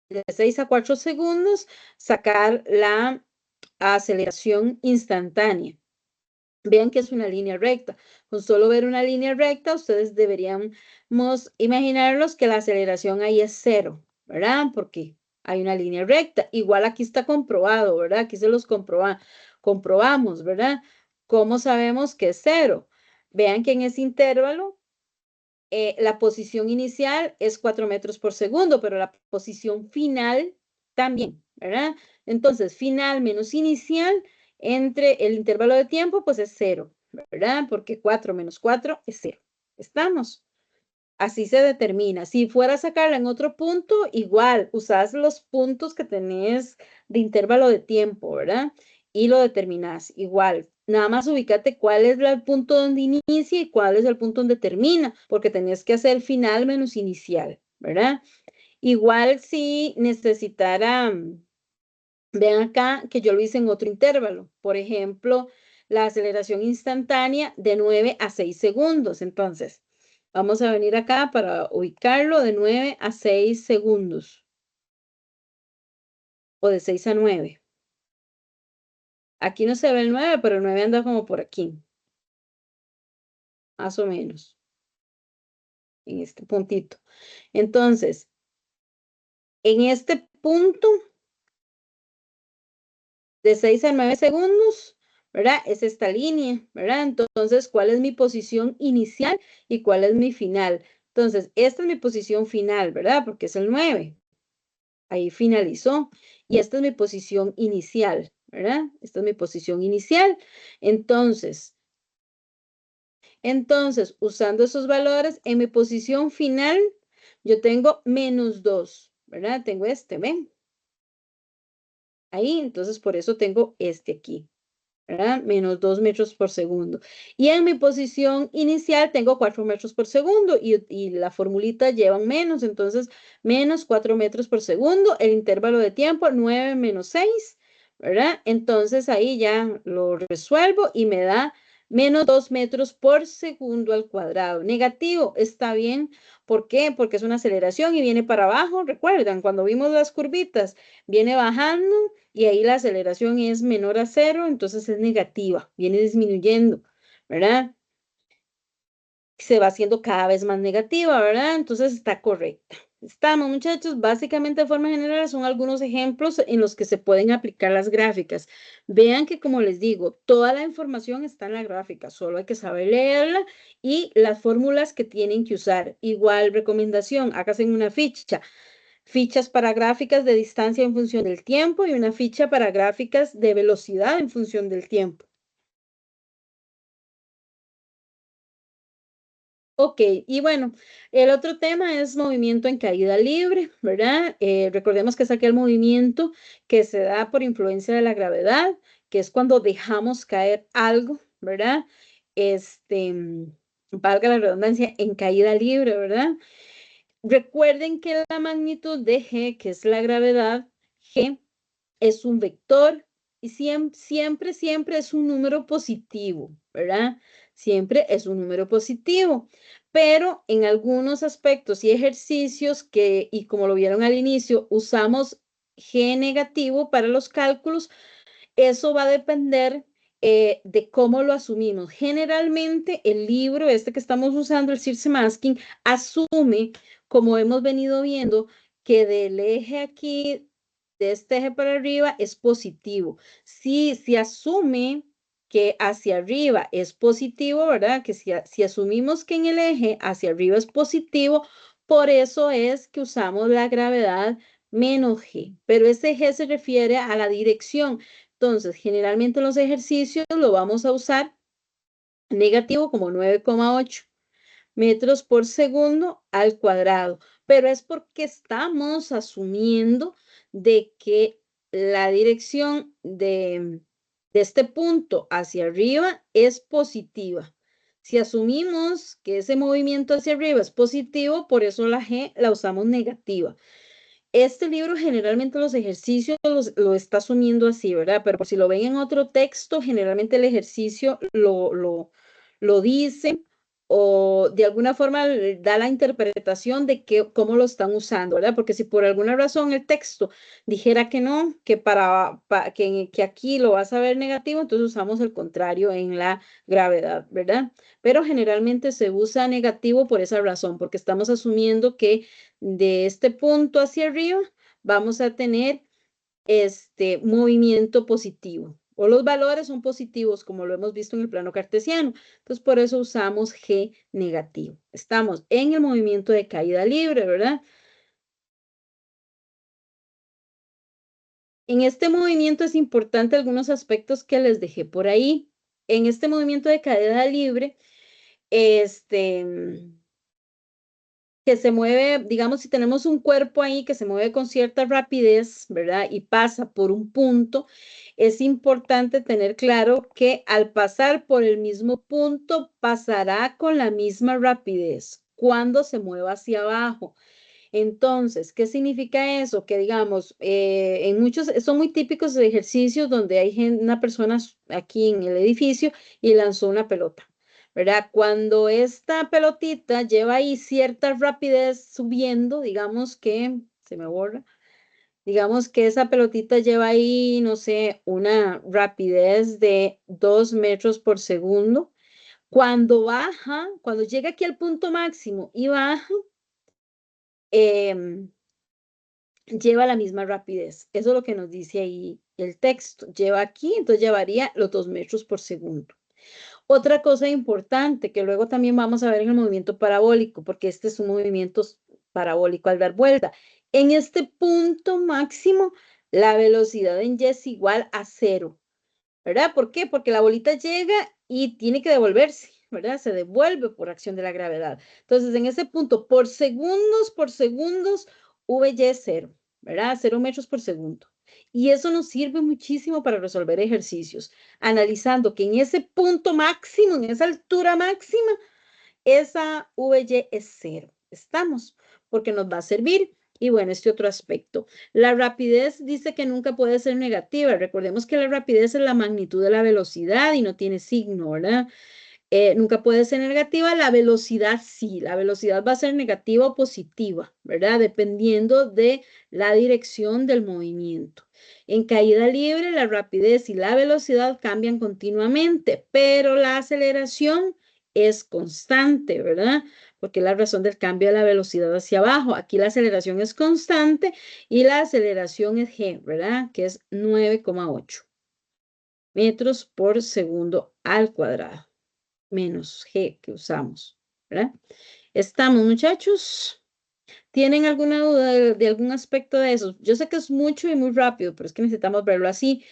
de 6 a 4 segundos, sacar la aceleración instantánea. Vean que es una línea recta. Con solo ver una línea recta, ustedes deberíamos imaginarlos que la aceleración ahí es cero, ¿verdad? Porque hay una línea recta. Igual aquí está comprobado, ¿verdad? Aquí se los comprobamos, ¿verdad? ¿Cómo sabemos que es cero? Vean que en ese intervalo la posición inicial es 4 metros por segundo, pero la posición final también, ¿verdad? Entonces, final menos inicial entre el intervalo de tiempo, pues es cero, ¿verdad? Porque 4 menos 4 es cero. ¿Estamos? Así se determina. Si fuera a sacarla en otro punto, igual, usas los puntos que tenés de intervalo de tiempo, ¿verdad? Y lo determinás igual. Nada más ubícate cuál es el punto donde inicia y cuál es el punto donde termina, porque tenés que hacer final menos inicial, ¿verdad? Igual si necesitara, vean acá que yo lo hice en otro intervalo. Por ejemplo, la aceleración instantánea de 9 a 6 segundos. Entonces, vamos a venir acá para ubicarlo de 9 a 6 segundos o de 6 a 9. Aquí no se ve el 9, pero el 9 anda como por aquí, más o menos, en este puntito. Entonces, en este punto de 6 a 9 segundos, ¿verdad? Es esta línea, ¿verdad? Entonces, ¿cuál es mi posición inicial y cuál es mi final? Entonces, esta es mi posición final, ¿verdad? Porque es el 9. Ahí finalizó. Y esta es mi posición inicial, ¿verdad? Esta es mi posición inicial. Entonces, usando esos valores, en mi posición final, yo tengo menos 2, ¿verdad? Tengo este, ¿ven? Ahí, entonces por eso tengo este aquí. ¿Verdad? Menos 2 metros por segundo. Y en mi posición inicial tengo 4 metros por segundo y la formulita lleva un menos, entonces menos 4 metros por segundo, el intervalo de tiempo 9 menos 6, ¿verdad? Entonces ahí ya lo resuelvo y me da menos 2 metros por segundo al cuadrado. Negativo, está bien. ¿Por qué? Porque es una aceleración y viene para abajo. Recuerdan, cuando vimos las curvitas, viene bajando y ahí la aceleración es menor a cero, entonces es negativa, viene disminuyendo, ¿verdad? Se va haciendo cada vez más negativa, ¿verdad? Entonces está correcta. Estamos, muchachos, básicamente de forma general son algunos ejemplos en los que se pueden aplicar las gráficas. Vean que, como les digo, toda la información está en la gráfica, solo hay que saber leerla y las fórmulas que tienen que usar. Igual recomendación, háganse una ficha. Fichas para gráficas de distancia en función del tiempo y una ficha para gráficas de velocidad en función del tiempo. Ok, y bueno, el otro tema es movimiento en caída libre, ¿verdad? Recordemos que es aquel movimiento que se da por influencia de la gravedad, que es cuando dejamos caer algo, ¿verdad? Valga la redundancia, en caída libre, ¿verdad? Recuerden que la magnitud de G, que es la gravedad, G, es un vector y siempre es un número positivo, ¿verdad? Siempre es un número positivo, pero en algunos aspectos y ejercicios y como lo vieron al inicio, usamos G negativo para los cálculos, eso va a depender de cómo lo asumimos. Generalmente el libro, este que estamos usando, el Circe Masking, asume, como hemos venido viendo, que del eje aquí, de este eje para arriba, es positivo. Si asume que hacia arriba es positivo, ¿verdad? Que si asumimos que en el eje hacia arriba es positivo, por eso es que usamos la gravedad menos g, pero ese g se refiere a la dirección. Entonces, generalmente en los ejercicios lo vamos a usar negativo como 9,8 metros por segundo al cuadrado, pero es porque estamos asumiendo de que la dirección de este punto hacia arriba es positiva. Si asumimos que ese movimiento hacia arriba es positivo, por eso la G la usamos negativa. Este libro generalmente los ejercicios lo está asumiendo así, ¿verdad? Pero por si lo ven en otro texto, generalmente el ejercicio lo dice o de alguna forma da la interpretación de que, cómo lo están usando, ¿verdad? Porque si por alguna razón el texto dijera que no, que aquí lo vas a ver negativo, entonces usamos el contrario en la gravedad, ¿verdad? Pero generalmente se usa negativo por esa razón, porque estamos asumiendo que de este punto hacia arriba vamos a tener este movimiento positivo o los valores son positivos como lo hemos visto en el plano cartesiano. Entonces por eso usamos G negativo. Estamos en el movimiento de caída libre, ¿verdad? En este movimiento es importante algunos aspectos que les dejé por ahí. En este movimiento de caída libre, que se mueve, digamos, si tenemos un cuerpo ahí que se mueve con cierta rapidez, ¿verdad? Y pasa por un punto, es importante tener claro que al pasar por el mismo punto, pasará con la misma rapidez cuando se mueva hacia abajo. Entonces, ¿qué significa eso? Que digamos, en muchos, son muy típicos de ejercicios donde hay una persona aquí en el edificio y lanzó una pelota. ¿Verdad? Cuando esta pelotita lleva ahí cierta rapidez subiendo, digamos que, se me borra, digamos que esa pelotita lleva ahí, no sé, una rapidez de 2 metros por segundo. Cuando baja, cuando llega aquí al punto máximo y baja, em, lleva la misma rapidez. Eso es lo que nos dice ahí el texto. Lleva aquí, entonces llevaría los 2 metros por segundo. Otra cosa importante que luego también vamos a ver en el movimiento parabólico, porque este es un movimiento parabólico al dar vuelta. En este punto máximo, la velocidad en y es igual a cero, ¿verdad? ¿Por qué? Porque la bolita llega y tiene que devolverse, ¿verdad? Se devuelve por acción de la gravedad. Entonces, en ese punto, por segundos, VY es cero, ¿verdad? 0 metros por segundo. Y eso nos sirve muchísimo para resolver ejercicios, analizando que en ese punto máximo, en esa altura máxima, esa VY es cero. Estamos, porque nos va a servir. Y bueno, este otro aspecto. La rapidez dice que nunca puede ser negativa. Recordemos que la rapidez es la magnitud de la velocidad y no tiene signo, ¿verdad? Nunca puede ser negativa, la velocidad sí, la velocidad va a ser negativa o positiva, ¿verdad? Dependiendo de la dirección del movimiento. En caída libre, la rapidez y la velocidad cambian continuamente, pero la aceleración es constante, ¿verdad? Porque es la razón del cambio de la velocidad hacia abajo. Aquí la aceleración es constante y la aceleración es g, ¿verdad? Que es 9,8 metros por segundo al cuadrado menos G que usamos, ¿verdad? ¿Estamos, muchachos? ¿Tienen alguna duda de algún aspecto de eso? Yo sé que es mucho y muy rápido, pero es que necesitamos verlo así.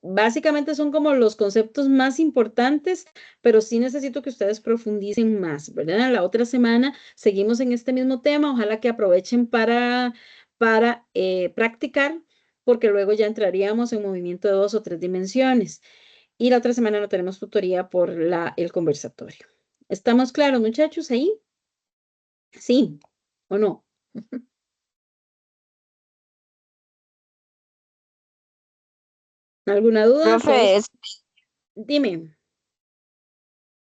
Básicamente son como los conceptos más importantes, pero sí necesito que ustedes profundicen más, ¿verdad? La otra semana seguimos en este mismo tema. Ojalá que aprovechen para practicar, porque luego ya entraríamos en movimiento de 2 o 3 dimensiones. Y la otra semana no tenemos tutoría por el conversatorio. ¿Estamos claros, muchachos, ahí? Sí, ¿o no? ¿Alguna duda? Profe, Dime.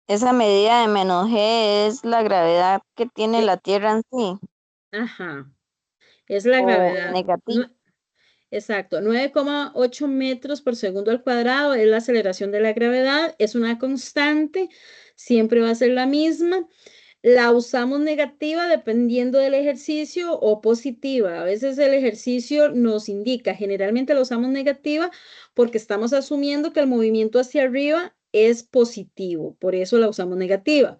esa medida de menos G es la gravedad que tiene Eh, la Tierra en sí, ajá, es la o gravedad. negativa. Exacto, 9,8 metros por segundo al cuadrado es la aceleración de la gravedad, es una constante, siempre va a ser la misma. La usamos negativa dependiendo del ejercicio o positiva. A veces el ejercicio nos indica, generalmente la usamos negativa porque estamos asumiendo que el movimiento hacia arriba es positivo, por eso la usamos negativa.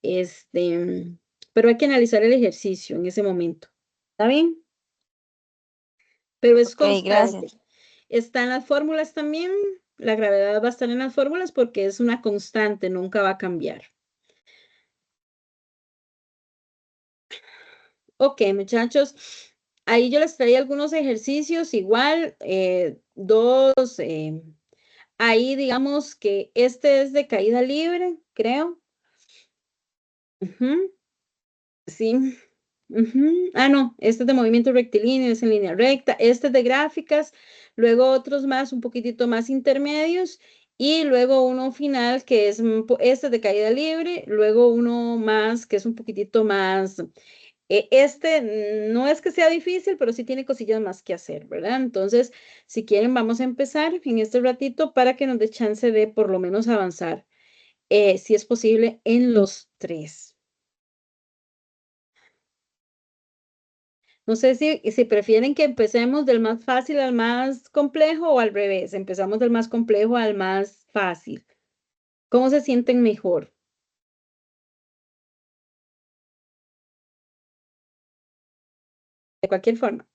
Este, pero hay que analizar el ejercicio en ese momento. ¿Está bien? Pero es Ok, constante. gracias. Está en las fórmulas también. La gravedad va a estar en las fórmulas porque es una constante, nunca va a cambiar. Ok, muchachos, ahí yo les traía algunos ejercicios, igual, dos, ahí digamos que este es de caída libre, creo. Ujú, sí. Ujú. Ah, no, este es de movimiento rectilíneo, es en línea recta. Este es de gráficas, luego otros más, un poquitito más intermedios, y luego uno final que es, este es de caída libre, luego uno más que es un poquitito más. Este no es que sea difícil, pero sí tiene cosillas más que hacer, ¿verdad? Entonces, si quieren, vamos a empezar en este ratito para que nos dé chance de por lo menos avanzar, si es posible, en los tres. No sé si prefieren que empecemos del más fácil al más complejo o al revés, empezamos del más complejo al más fácil. ¿Cómo se sienten mejor? De cualquier forma.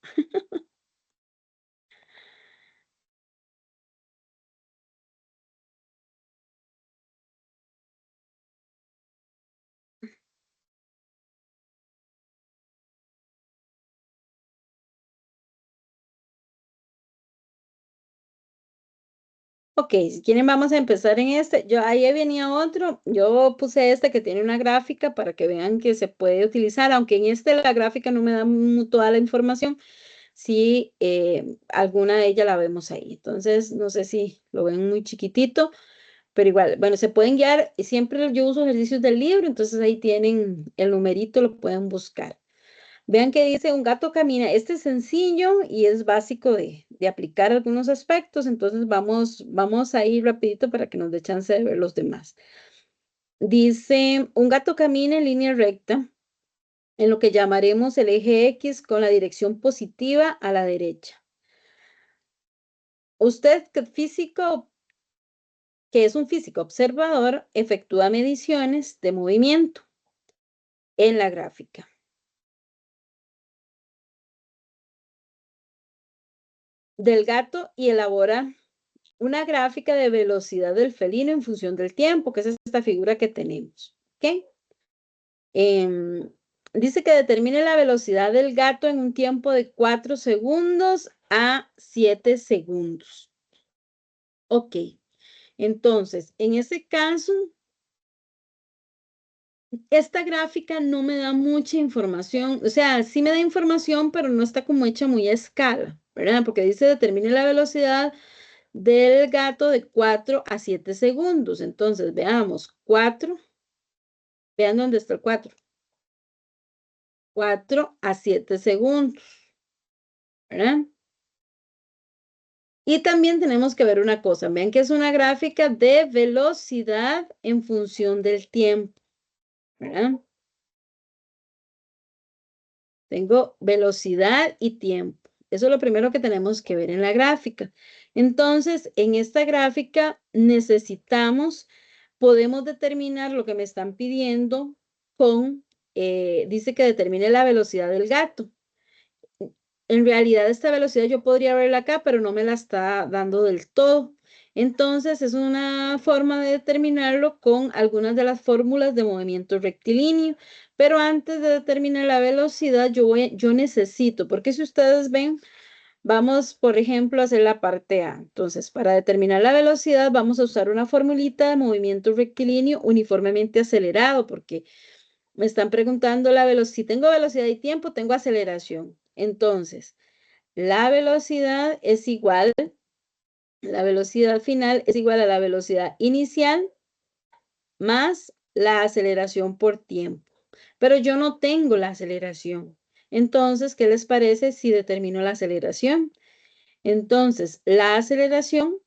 Ok, si quieren vamos a empezar en este. Yo ahí venía otro. Yo puse este que tiene una gráfica para que vean que se puede utilizar, aunque en este la gráfica no me da toda la información. Sí, alguna de ellas la vemos ahí. Entonces, no sé si lo ven muy chiquitito, pero igual, bueno, se pueden guiar. Y siempre yo uso ejercicios del libro, entonces ahí tienen el numerito, lo pueden buscar. Vean que dice un gato camina. Este es sencillo y es básico de aplicar algunos aspectos, entonces vamos a ir rapidito para que nos dé chance de ver los demás. Dice, un gato camina en línea recta en lo que llamaremos el eje X con la dirección positiva a la derecha. Usted, que es un físico observador, efectúa mediciones de movimiento en la gráfica del gato y elabora una gráfica de velocidad del felino en función del tiempo, que es esta figura que tenemos. ¿Ok? Em, dice que determine la velocidad del gato en un tiempo de 4 segundos a 7 segundos. Ok, entonces, en ese caso, esta gráfica no me da mucha información, o sea, sí me da información, pero no está como hecha muy a escala, ¿verdad? Porque dice determine la velocidad del gato de 4 a 7 segundos. Entonces, veamos, 4, vean dónde está el 4. 4 a 7 segundos, ¿verdad? Y también tenemos que ver una cosa, vean que es una gráfica de velocidad en función del tiempo, ¿verdad? Tengo velocidad y tiempo. Eso es lo primero que tenemos que ver en la gráfica. Entonces, en esta gráfica necesitamos, podemos determinar lo que me están pidiendo con, dice que determine la velocidad del gato. En realidad, esta velocidad yo podría verla acá, pero no me la está dando del todo. Entonces, es una forma de determinarlo con algunas de las fórmulas de movimiento rectilíneo. Pero antes de determinar la velocidad, yo necesito, porque si ustedes ven, vamos, por ejemplo, a hacer la parte A. Entonces, para determinar la velocidad, vamos a usar una formulita de movimiento rectilíneo uniformemente acelerado, porque me están preguntando la velocidad. Si tengo velocidad y tiempo, tengo aceleración. Entonces, la velocidad es igual, la velocidad final es igual a la velocidad inicial más la aceleración por tiempo. Pero yo no tengo la aceleración. Entonces, ¿qué les parece si determino la aceleración? Entonces, la aceleración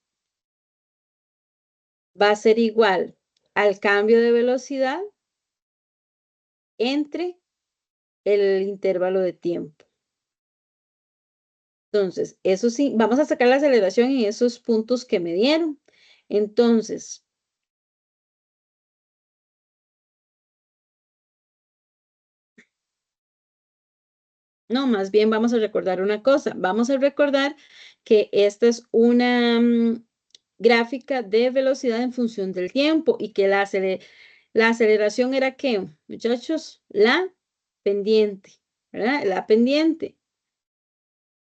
va a ser igual al cambio de velocidad entre el intervalo de tiempo. Entonces, eso sí, vamos a sacar la aceleración en esos puntos que me dieron. Entonces, no, más bien vamos a recordar una cosa. Vamos a recordar que esta es una gráfica de velocidad en función del tiempo y que la aceleración era ¿qué, muchachos? La pendiente, ¿verdad? La pendiente.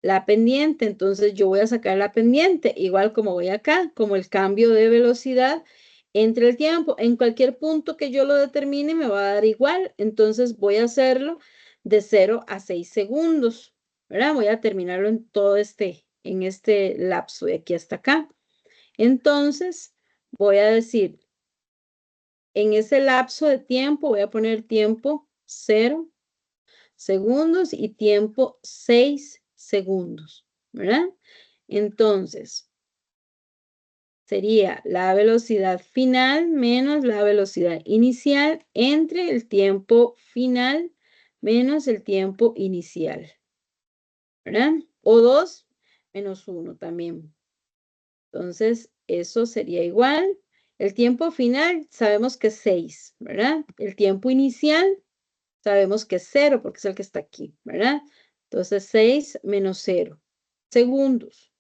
La pendiente, entonces yo voy a sacar la pendiente, igual como voy acá, como el cambio de velocidad entre el tiempo. En cualquier punto que yo lo determine me va a dar igual, entonces voy a hacerlo de 0 a 6 segundos, ¿verdad? Voy a terminarlo en este lapso de aquí hasta acá. Entonces, voy a decir, en ese lapso de tiempo voy a poner tiempo 0 segundos y tiempo 6 segundos, ¿verdad? Entonces, sería la velocidad final menos la velocidad inicial entre el tiempo final menos el tiempo inicial, ¿verdad? O 2 menos 1 también. Entonces, eso sería igual. El tiempo final sabemos que es 6, ¿verdad? El tiempo inicial sabemos que es 0 porque es el que está aquí, ¿verdad? Entonces, 6 menos 0 segundos.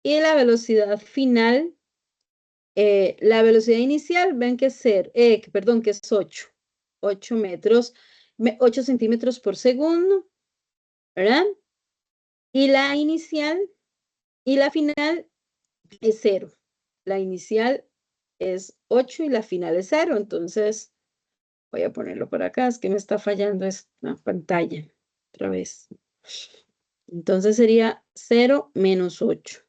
Y la velocidad final, la velocidad inicial, ven que es perdón, que es 8 metros, 8 centímetros por segundo, ¿verdad? Y la inicial y la final es 0. La inicial es 8 y la final es 0. Entonces, voy a ponerlo por acá, es que me está fallando esta pantalla otra vez. Entonces sería 0 menos 8.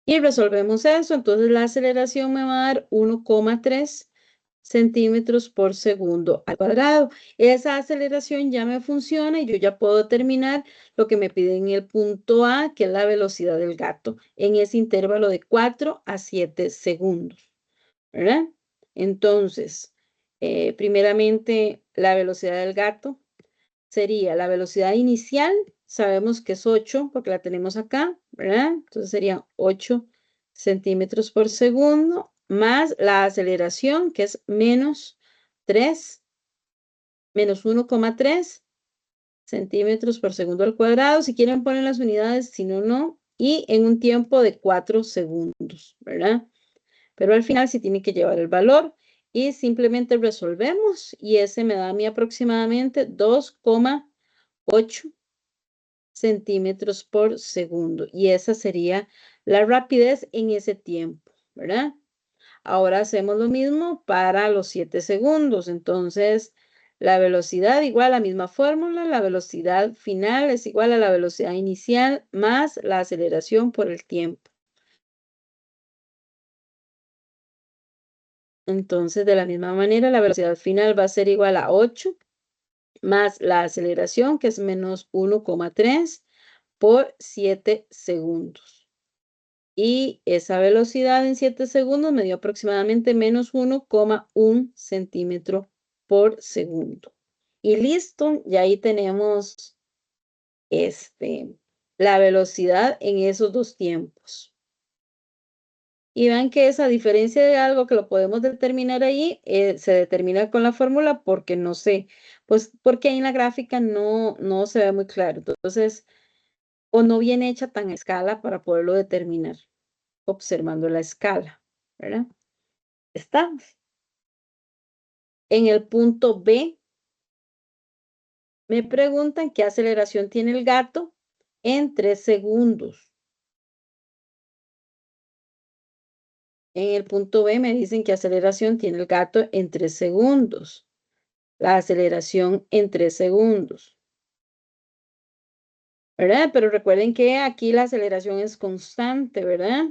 Y resolvemos eso, entonces la aceleración me va a dar 1,3 centímetros por segundo al cuadrado. Esa aceleración ya me funciona y yo ya puedo determinar lo que me pide en el punto A, que es la velocidad del gato, en ese intervalo de 4 a 7 segundos, ¿verdad? Entonces, primeramente, la velocidad del gato sería la velocidad inicial, sabemos que es 8 porque la tenemos acá, ¿verdad? Entonces sería 8 centímetros por segundo más la aceleración que es menos 1,3 centímetros por segundo al cuadrado. Si quieren poner las unidades, si no, no. Y en un tiempo de 4 segundos, ¿verdad? Pero al final sí tiene que llevar el valor y simplemente resolvemos y ese me da a mí aproximadamente 2,8 centímetros por segundo. Y esa sería la rapidez en ese tiempo, ¿verdad? Ahora hacemos lo mismo para los 7 segundos. Entonces, la velocidad igual a la misma fórmula, la velocidad final es igual a la velocidad inicial más la aceleración por el tiempo. Entonces, de la misma manera, la velocidad final va a ser igual a 8 más la aceleración, que es menos 1,3 por 7 segundos. Y esa velocidad en 7 segundos me dio aproximadamente menos 1,1 centímetro por segundo. Y listo, y ahí tenemos la velocidad en esos dos tiempos. Y vean que esa diferencia de algo que lo podemos determinar ahí, se determina con la fórmula porque no sé, pues porque ahí en la gráfica no se ve muy claro. Entonces, o no viene hecha tan a escala para poderlo determinar, observando la escala, ¿verdad? Estamos. En el punto B, me preguntan qué aceleración tiene el gato en 3 segundos. En el punto B me dicen qué aceleración tiene el gato en 3 segundos. La aceleración en 3 segundos, ¿verdad? Pero recuerden que aquí la aceleración es constante, ¿verdad?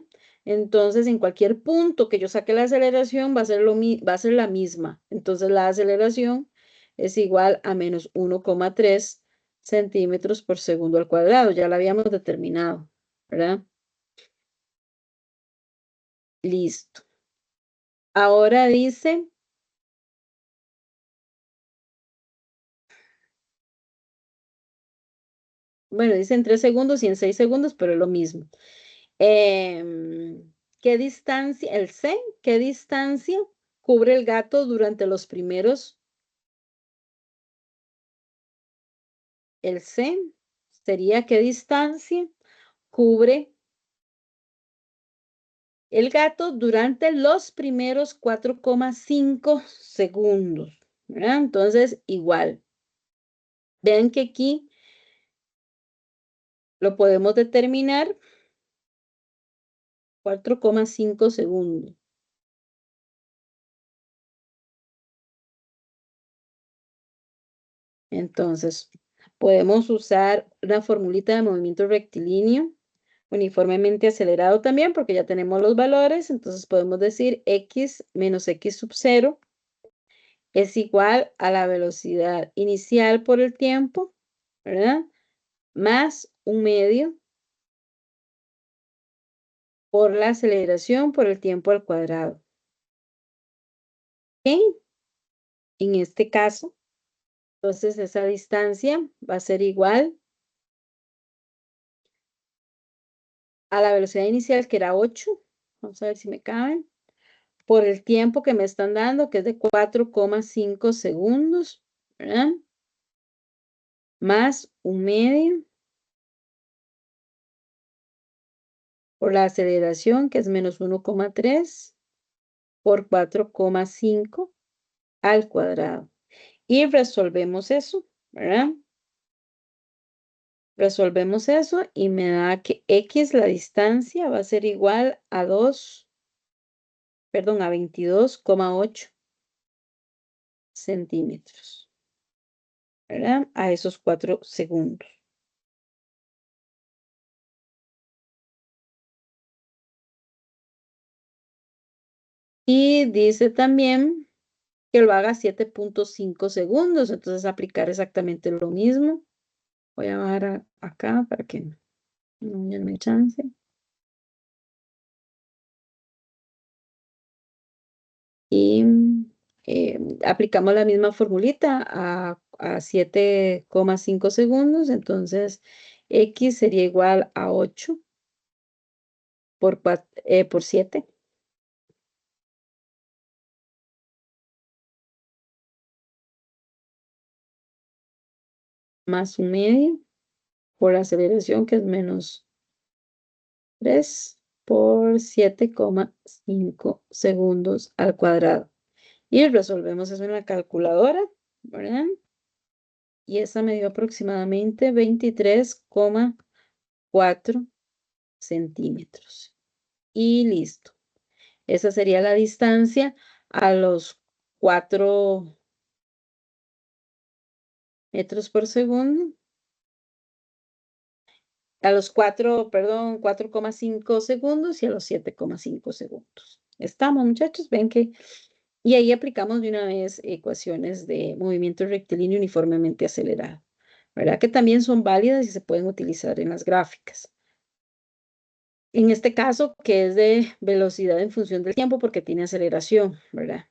Entonces, en cualquier punto que yo saque la aceleración va a ser, va a ser la misma. Entonces, la aceleración es igual a menos 1,3 centímetros por segundo al cuadrado. Ya la habíamos determinado, ¿verdad? Listo. Ahora dice, bueno, dice en 3 segundos y en 6 segundos, pero es lo mismo. ¿Qué distancia, el C, qué distancia cubre el gato durante los primeros? El C sería qué distancia cubre el gato durante los primeros 4,5 segundos, ¿verdad? Entonces, igual. Vean que aquí lo podemos determinar 4,5 segundos. Entonces, podemos usar la formulita de movimiento rectilíneo uniformemente acelerado también, porque ya tenemos los valores. Entonces, podemos decir x menos x sub 0 es igual a la velocidad inicial por el tiempo, ¿verdad? Más un medio por la aceleración por el tiempo al cuadrado. ¿Ok? En este caso, entonces esa distancia va a ser igual a la velocidad inicial, que era 8. Vamos a ver si me caben. Por el tiempo que me están dando, que es de 4,5 segundos, ¿verdad? Más un medio por la aceleración, que es menos 1,3 por 4,5 al cuadrado. Y resolvemos eso, ¿verdad? Resolvemos eso y me da que x, la distancia, va a ser igual a 22,8 centímetros, ¿verdad? A esos 4 segundos. Y dice también que lo haga 7,5 segundos, entonces aplicar exactamente lo mismo. Voy a bajar acá para que no me den chance. Y aplicamos la misma formulita a 7,5 segundos, entonces x sería igual a 8 por 7 más un medio por la aceleración, que es menos 3 por 7,5 segundos al cuadrado. Y resolvemos eso en la calculadora, ¿verdad? Y esa me dio aproximadamente 23,4 centímetros. Y listo. Esa sería la distancia a los 4 metros por segundo. A los 4, perdón, 4,5 segundos y a los 7,5 segundos. Estamos, muchachos, ven que... Y ahí aplicamos de una vez ecuaciones de movimiento rectilíneo uniformemente acelerado, ¿verdad? Que también son válidas y se pueden utilizar en las gráficas. En este caso, que es de velocidad en función del tiempo porque tiene aceleración, ¿verdad?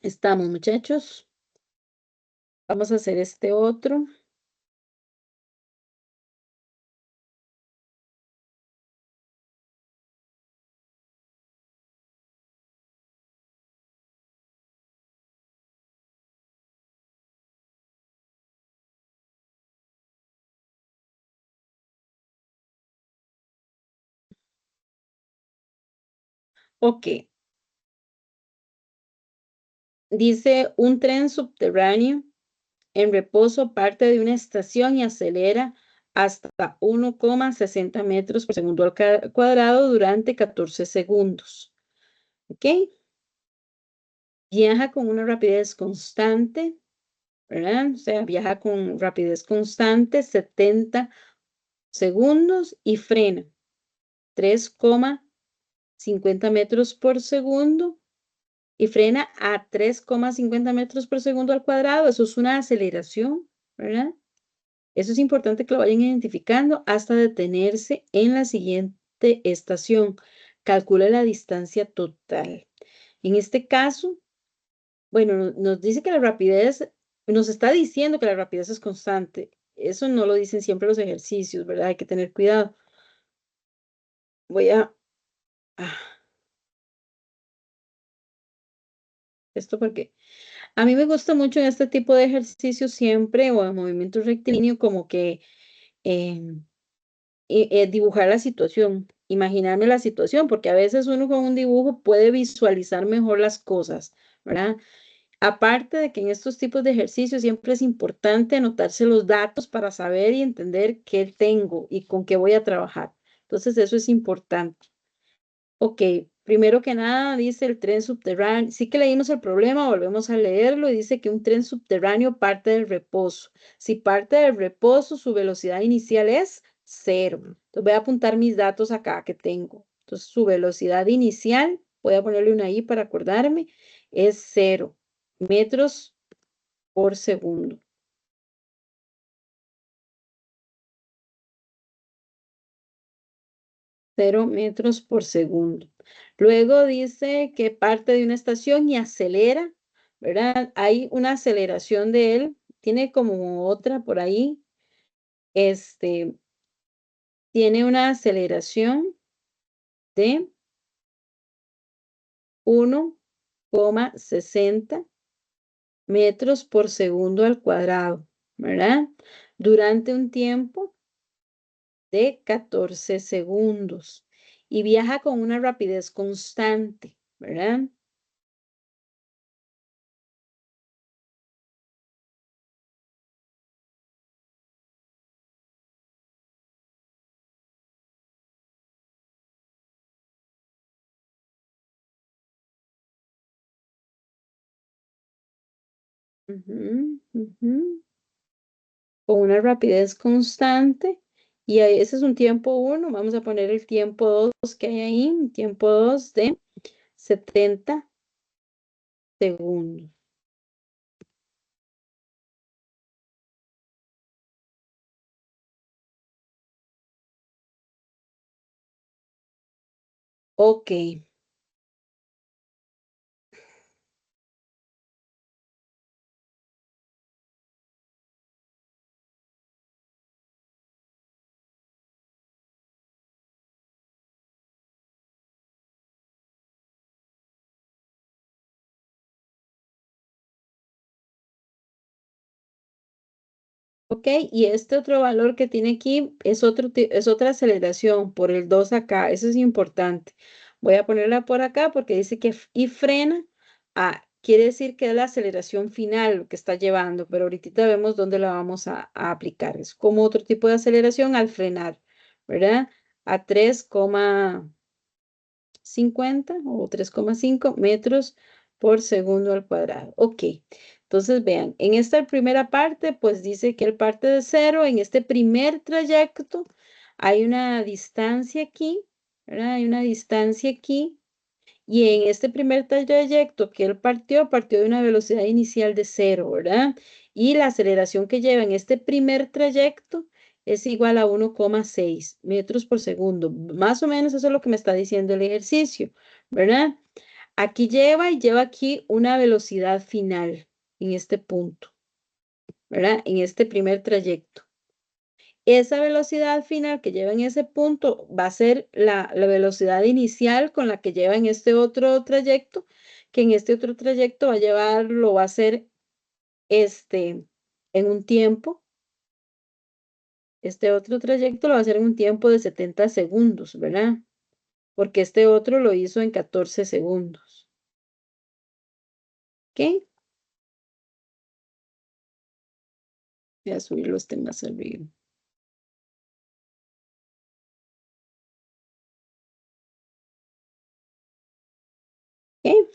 Estamos, muchachos. Vamos a hacer este otro. Ok. Dice, un tren subterráneo en reposo parte de una estación y acelera hasta 1,60 metros por segundo al cuadrado durante 14 segundos. ¿Ok? Viaja con una rapidez constante, ¿verdad? O sea, viaja con rapidez constante 70 segundos y frena 3,5 50 metros por segundo y frena a 3,50 metros por segundo al cuadrado. Eso es una aceleración, ¿verdad? Eso es importante que lo vayan identificando hasta detenerse en la siguiente estación. Calcula la distancia total. En este caso, bueno, nos dice que la rapidez, nos está diciendo que la rapidez es constante. Eso no lo dicen siempre los ejercicios, ¿verdad? Hay que tener cuidado. Voy a... ah, esto porque a mí me gusta mucho en este tipo de ejercicios siempre, o en movimiento rectilíneo, como que em, dibujar la situación, imaginarme la situación, porque a veces uno con un dibujo puede visualizar mejor las cosas, ¿verdad? Aparte de que en estos tipos de ejercicios siempre es importante anotarse los datos para saber y entender qué tengo y con qué voy a trabajar. Entonces, eso es importante. Ok, primero que nada dice el tren subterráneo. Sí que leímos el problema, volvemos a leerlo y dice que un tren subterráneo parte del reposo. Si parte del reposo, su velocidad inicial es cero. Entonces voy a apuntar mis datos acá que tengo. Entonces su velocidad inicial, voy a ponerle una I para acordarme, es cero metros por segundo. 0 metros por segundo. Luego dice que parte de una estación y acelera, ¿verdad? Hay una aceleración de él, tiene como otra por ahí, este, tiene una aceleración de 1,60 metros por segundo al cuadrado, ¿verdad? Durante un tiempo de 14 segundos y viaja con una rapidez constante, ¿verdad? Ujú, ujú. Con una rapidez constante. Y ahí, ese es un tiempo uno. Vamos a poner el tiempo 2 que hay ahí, un tiempo 2 de 70 segundos. Ok, ok. Y este otro valor que tiene aquí es, es otra aceleración por el 2 acá. Eso es importante. Voy a ponerla por acá porque dice que y frena. Quiere decir que es la aceleración final lo que está llevando, pero ahorita vemos dónde la vamos a aplicar. Es como otro tipo de aceleración al frenar, ¿verdad? A 3,50 o 3,5 metros por segundo al cuadrado. Ok, entonces vean, en esta primera parte, pues dice que él parte de cero. En este primer trayecto hay una distancia aquí, ¿verdad? Hay una distancia aquí. Y en este primer trayecto que él partió de una velocidad inicial de cero, ¿verdad? Y la aceleración que lleva en este primer trayecto es igual a 1,6 metros por segundo. Más o menos eso es lo que me está diciendo el ejercicio, ¿verdad? Aquí lleva y lleva aquí una velocidad final en este punto, ¿verdad? En este primer trayecto. Esa velocidad final que lleva en ese punto va a ser la velocidad inicial con la que lleva en este otro trayecto, que en este otro trayecto va a llevar, lo va a hacer en un tiempo, este otro trayecto lo va a hacer en un tiempo de 70 segundos, ¿verdad? Porque este otro lo hizo en 14 segundos. ¿Ok? Voy a subirlo más arriba. ¿Ok?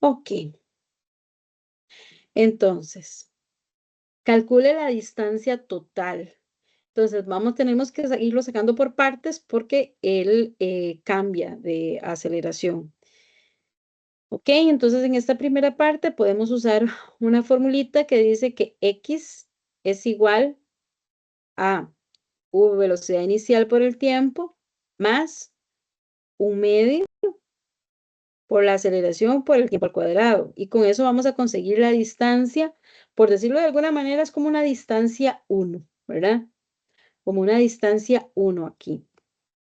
Ok, entonces, calcule la distancia total. Entonces, tenemos que irlo sacando por partes porque él cambia de aceleración. Ok, entonces en esta primera parte podemos usar una formulita que dice que X es igual a V velocidad inicial por el tiempo más un medio por la aceleración por el tiempo al cuadrado. Y con eso vamos a conseguir la distancia, por decirlo de alguna manera, es como una distancia 1, ¿verdad? Como una distancia 1 aquí,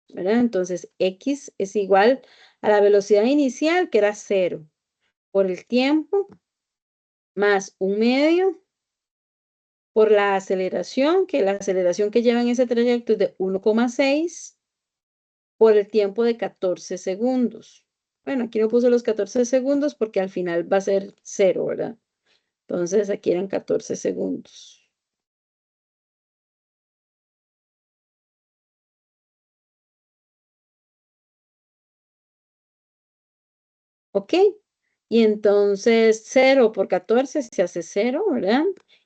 ¿verdad? Entonces, X es igual a la velocidad inicial, que era 0, por el tiempo, más un medio por la aceleración, que la aceleración que lleva en ese trayecto es de 1,6 por el tiempo de 14 segundos. Bueno, aquí no puse los 14 segundos porque al final va a ser 0, ¿verdad? Entonces aquí eran 14 segundos. ¿Ok? Y entonces 0 por 14 se hace 0, ¿verdad?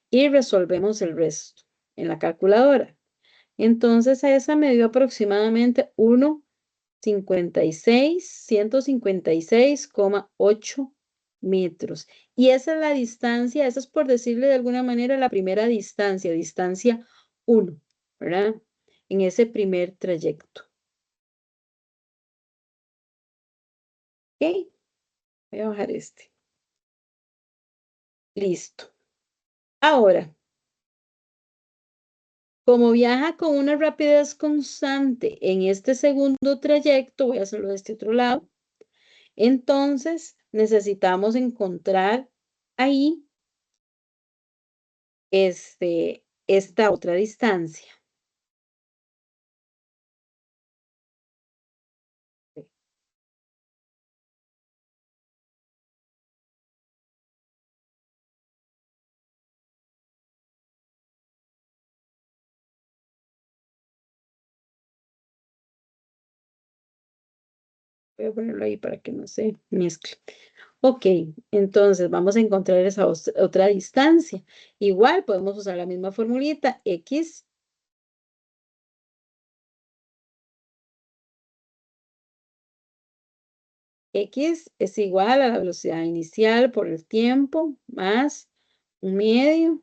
Y resolvemos el resto en la calculadora. Entonces a esa me dio aproximadamente 156,8 metros. Y esa es la distancia, esa es por decirle de alguna manera la primera distancia, distancia 1, ¿verdad? En ese primer trayecto. ¿Ok? Voy a bajar este. Listo. Ahora, como viaja con una rapidez constante en este segundo trayecto, voy a hacerlo de este otro lado, entonces necesitamos encontrar ahí esta otra distancia. Voy a ponerlo ahí para que no se mezcle. Ok, entonces vamos a encontrar esa otra distancia. Igual podemos usar la misma formulita, X es igual a la velocidad inicial por el tiempo más un medio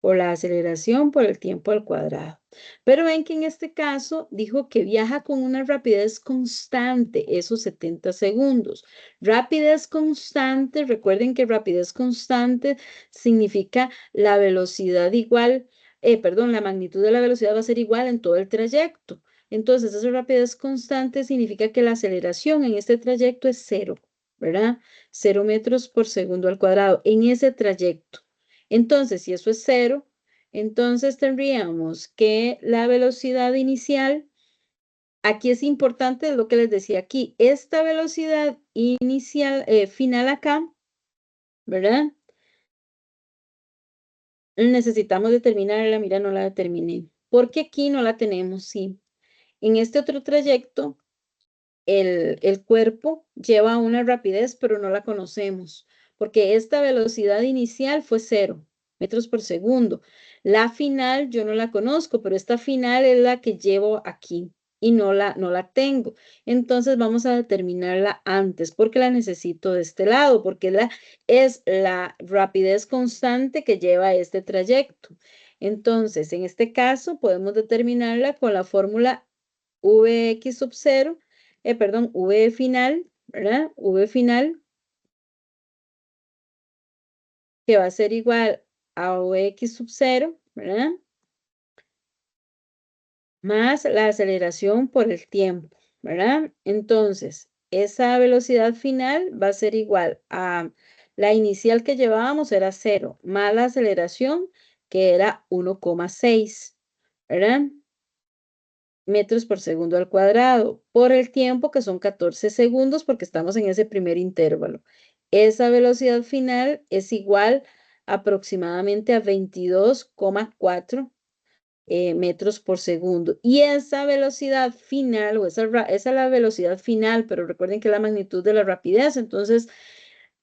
por la aceleración por el tiempo al cuadrado. Pero ven que en este caso dijo que viaja con una rapidez constante, esos 70 segundos. Rapidez constante, recuerden que rapidez constante significa la velocidad igual, perdón, la magnitud de la velocidad va a ser igual en todo el trayecto. Entonces, esa rapidez constante significa que la aceleración en este trayecto es 0, ¿verdad? 0 metros por segundo al cuadrado en ese trayecto. Entonces, si eso es 0, entonces tendríamos que la velocidad inicial, aquí es importante lo que les decía aquí, esta velocidad inicial, final acá, ¿verdad? Necesitamos determinarla, mira, no la determiné. Porque aquí no la tenemos, sí. En este otro trayecto, el cuerpo lleva una rapidez, pero no la conocemos, porque esta velocidad inicial fue 0 metros por segundo. La final yo no la conozco, pero esta final es la que llevo aquí y no la tengo. Entonces vamos a determinarla antes, porque la necesito de este lado, porque es la rapidez constante que lleva este trayecto. Entonces, en este caso, podemos determinarla con la fórmula Vx sub 0 perdón, V final, ¿verdad? V final, que va a ser igual a Vx sub 0, ¿verdad? Más la aceleración por el tiempo, ¿verdad? Entonces, esa velocidad final va a ser igual a la inicial que llevábamos era 0, más la aceleración que era 1,6, ¿verdad? Metros por segundo al cuadrado, por el tiempo que son 14 segundos porque estamos en ese primer intervalo. Esa velocidad final es igual aproximadamente a 22,4 metros por segundo. Y esa velocidad final, esa es la velocidad final, pero recuerden que la magnitud de la rapidez, entonces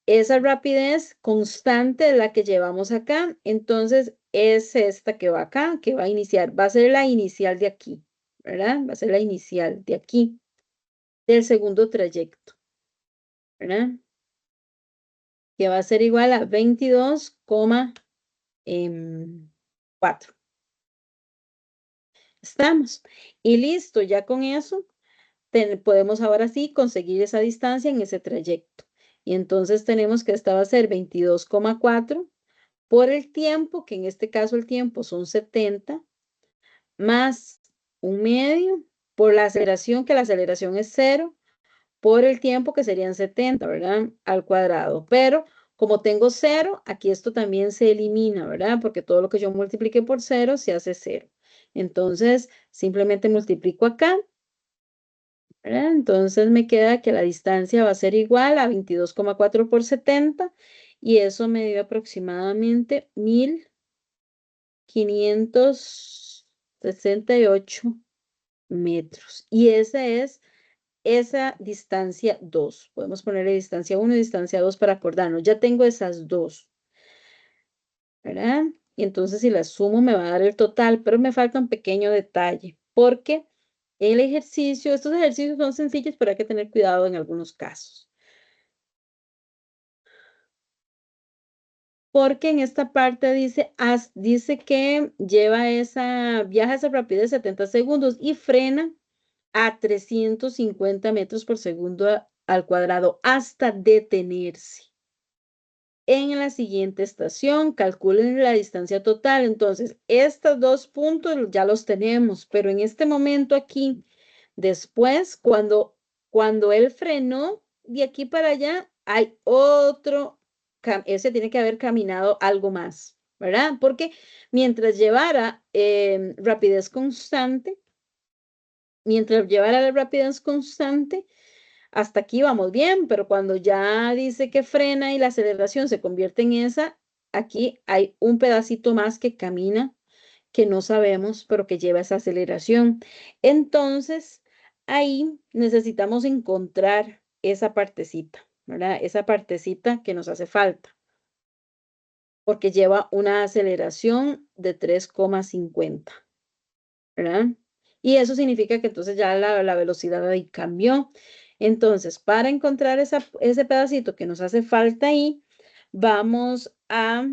esa rapidez constante es la que llevamos acá. Entonces, es esta que va acá, que va a iniciar. Va a ser la inicial de aquí, ¿verdad? Va a ser la inicial de aquí, del segundo trayecto, ¿verdad? Que va a ser igual a 22,4. Estamos. Y listo, ya con eso podemos ahora sí conseguir esa distancia en ese trayecto. Y entonces tenemos que esta va a ser 22,4 por el tiempo, que en este caso el tiempo son 70, más un medio, por la aceleración, que la aceleración es 0, por el tiempo, que serían 70, ¿verdad? Al cuadrado. Pero como tengo 0, aquí esto también se elimina, ¿verdad? Porque todo lo que yo multiplique por 0 se hace 0. Entonces, simplemente multiplico acá, ¿verdad? Entonces me queda que la distancia va a ser igual a 22,4 por 70 y eso me dio aproximadamente 1568 metros. Y esa es esa distancia 2. Podemos ponerle distancia 1 y distancia 2 para acordarnos. Ya tengo esas dos, ¿verdad? Y entonces si las sumo me va a dar el total, pero me falta un pequeño detalle, porque el ejercicio, estos ejercicios son sencillos, pero hay que tener cuidado en algunos casos. Porque en esta parte dice que viaja a esa rapidez de 70 segundos y frena a 350 metros por segundo al cuadrado hasta detenerse. En la siguiente estación, calculen la distancia total. Entonces, estos dos puntos ya los tenemos, pero en este momento aquí, después, cuando él frenó de aquí para allá, hay otro, ese tiene que haber caminado algo más, ¿verdad? Porque mientras llevara la rapidez constante, hasta aquí vamos bien, pero cuando ya dice que frena y la aceleración se convierte en esa, aquí hay un pedacito más que camina, que no sabemos, pero que lleva esa aceleración. Entonces, ahí necesitamos encontrar esa partecita, ¿verdad? Esa partecita que nos hace falta, porque lleva una aceleración de 3,50, ¿verdad? Y eso significa que entonces ya la velocidad ahí cambió. Entonces, para encontrar ese pedacito que nos hace falta ahí, vamos a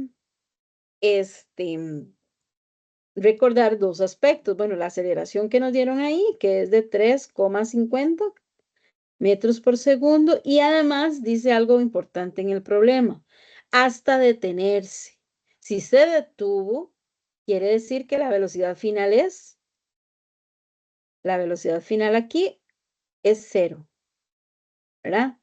recordar dos aspectos. Bueno, la aceleración que nos dieron ahí, que es de 3,50 metros por segundo, y además dice algo importante en el problema, hasta detenerse. Si se detuvo, quiere decir que la velocidad final aquí es 0, ¿verdad?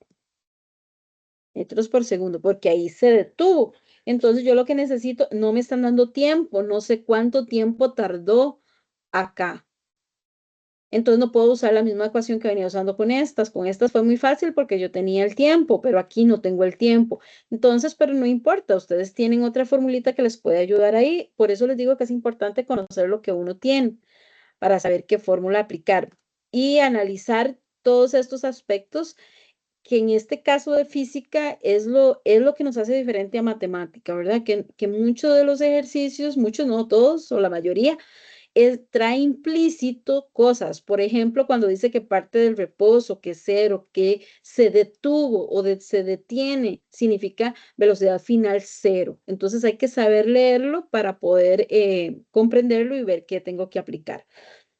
Metros por segundo, porque ahí se detuvo. Entonces yo lo que necesito, no me están dando tiempo, no sé cuánto tiempo tardó acá. Entonces no puedo usar la misma ecuación que venía usando con estas. Con estas fue muy fácil porque yo tenía el tiempo, pero aquí no tengo el tiempo. Entonces, pero no importa, ustedes tienen otra formulita que les puede ayudar ahí. Por eso les digo que es importante conocer lo que uno tiene para saber qué fórmula aplicar y analizar todos estos aspectos que en este caso de física es lo que nos hace diferente a matemática, ¿verdad? Que muchos de los ejercicios, muchos no todos o la mayoría, trae implícito cosas. Por ejemplo, cuando dice que parte del reposo, que es 0, que se detuvo o se detiene, significa velocidad final 0. Entonces hay que saber leerlo para poder comprenderlo y ver qué tengo que aplicar.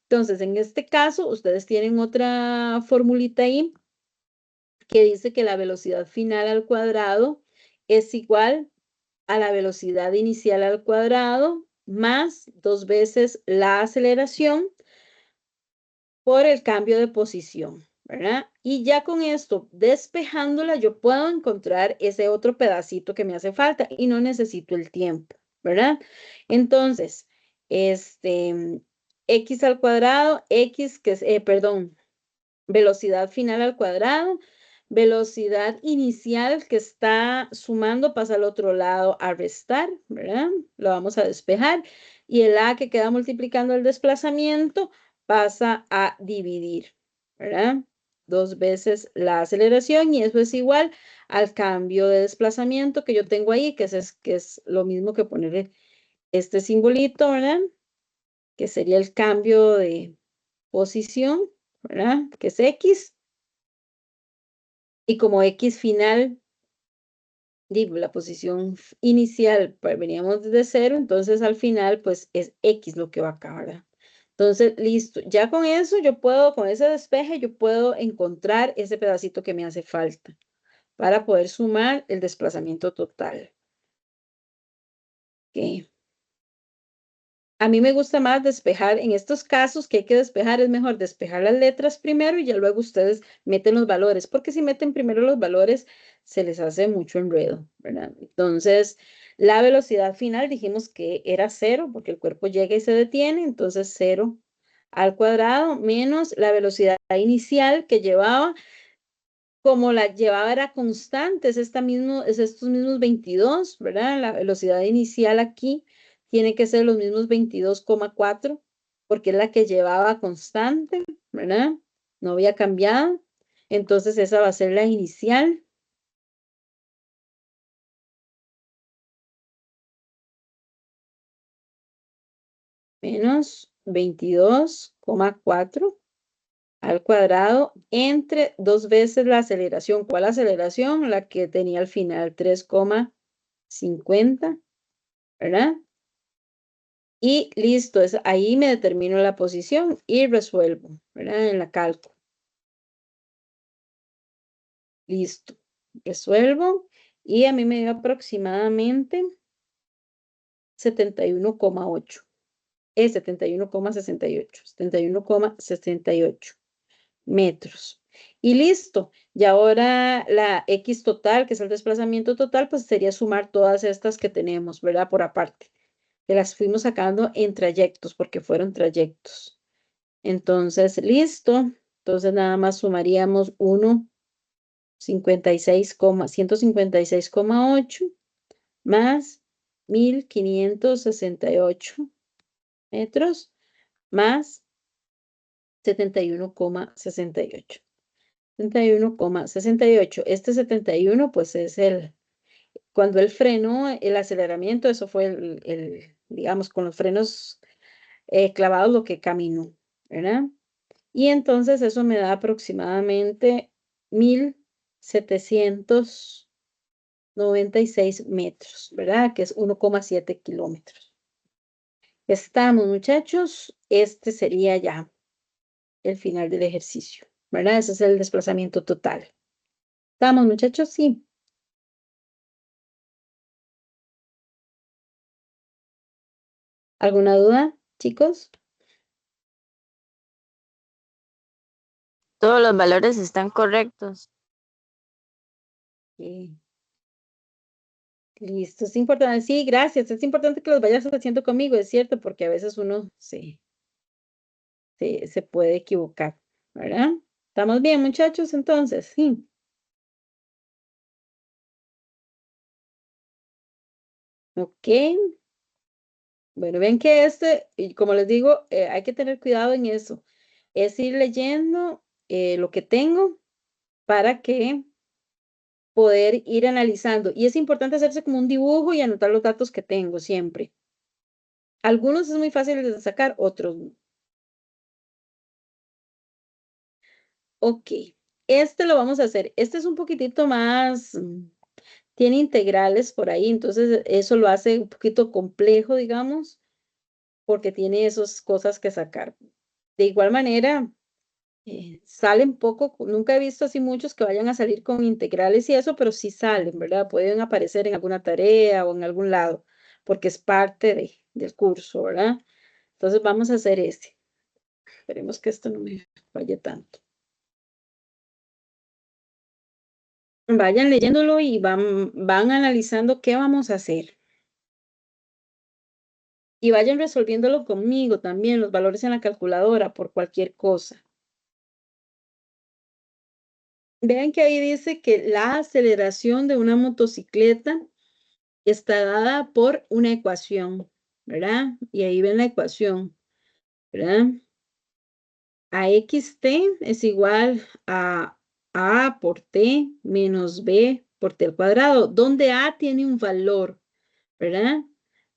Entonces, en este caso, ustedes tienen otra formulita ahí que dice que la velocidad final al cuadrado es igual a la velocidad inicial al cuadrado más 2 veces la aceleración por el cambio de posición, ¿verdad? Y ya con esto, despejándola, yo puedo encontrar ese otro pedacito que me hace falta y no necesito el tiempo, ¿verdad? Entonces, x al cuadrado, velocidad final al cuadrado, velocidad inicial que está sumando pasa al otro lado a restar, ¿verdad? Lo vamos a despejar. Y el a que queda multiplicando el desplazamiento pasa a dividir, ¿verdad? 2 veces la aceleración y eso es igual al cambio de desplazamiento que yo tengo ahí, que es lo mismo que poner este simbolito, ¿verdad? Que sería el cambio de posición, ¿verdad? Que es X. Y como X final, digo, la posición inicial, pues, veníamos desde cero, entonces al final, pues es X lo que va acá, ¿verdad? Entonces, listo. Ya con eso yo puedo, con ese despeje, yo puedo encontrar ese pedacito que me hace falta para poder sumar el desplazamiento total. Ok. A mí me gusta más despejar, en estos casos que hay que despejar, es mejor despejar las letras primero y ya luego ustedes meten los valores, porque si meten primero los valores, se les hace mucho enredo, ¿verdad? Entonces, la velocidad final dijimos que era cero, porque el cuerpo llega y se detiene, entonces cero al cuadrado menos la velocidad inicial que llevaba, como la llevaba era constante, es estos mismos 22, ¿verdad? La velocidad inicial aquí tiene que ser los mismos 22,4, porque es la que llevaba constante, ¿verdad? No había cambiado. Entonces esa va a ser la inicial menos 22,4 al cuadrado entre 2 veces la aceleración. ¿Cuál aceleración? La que tenía al final 3,50, ¿verdad? Y listo, ahí me determino la posición y resuelvo, ¿verdad? En la cálculo. Listo. Resuelvo y a mí me dio aproximadamente 71,8. Es 71,68. 71,68 metros. Y listo. Y ahora la X total, que es el desplazamiento total, pues sería sumar todas estas que tenemos, ¿verdad? Por aparte. Que las fuimos sacando en trayectos, porque fueron trayectos. Entonces, listo. Entonces nada más sumaríamos 156,8 más 1568 metros más 71,68. 71,68. Este 71, pues es cuando él frenó el aceleramiento, eso fue digamos, con los frenos clavados lo que caminó, ¿verdad? Y entonces eso me da aproximadamente 1796 metros, ¿verdad? Que es 1,7 kilómetros. Estamos, muchachos. Este sería ya el final del ejercicio, ¿verdad? Ese es el desplazamiento total. ¿Estamos, muchachos? Sí. ¿Alguna duda, chicos? Todos los valores están correctos. Sí. Listo, es importante. Sí, gracias. Es importante que los vayas haciendo conmigo, es cierto, porque a veces uno se puede equivocar, ¿verdad? ¿Estamos bien, muchachos? Entonces, sí. Ok. Bueno, ven que y como les digo, hay que tener cuidado en eso. Es ir leyendo lo que tengo para que poder ir analizando. Y es importante hacerse como un dibujo y anotar los datos que tengo siempre. Algunos es muy fácil de sacar, otros no. Ok, este lo vamos a hacer. Este es un poquitito más, tiene integrales por ahí, entonces eso lo hace un poquito complejo, digamos, porque tiene esas cosas que sacar. De igual manera, salen poco, nunca he visto así muchos que vayan a salir con integrales y eso, pero sí salen, ¿verdad? Pueden aparecer en alguna tarea o en algún lado, porque es parte del curso, ¿verdad? Entonces vamos a hacer ese. Esperemos que esto no me falle tanto. Vayan leyéndolo y van analizando qué vamos a hacer. Y vayan resolviéndolo conmigo también, los valores en la calculadora por cualquier cosa. Vean que ahí dice que la aceleración de una motocicleta está dada por una ecuación, ¿verdad? Y ahí ven la ecuación, ¿verdad? a xt es igual a A por t menos b por t al cuadrado, donde a tiene un valor, ¿verdad?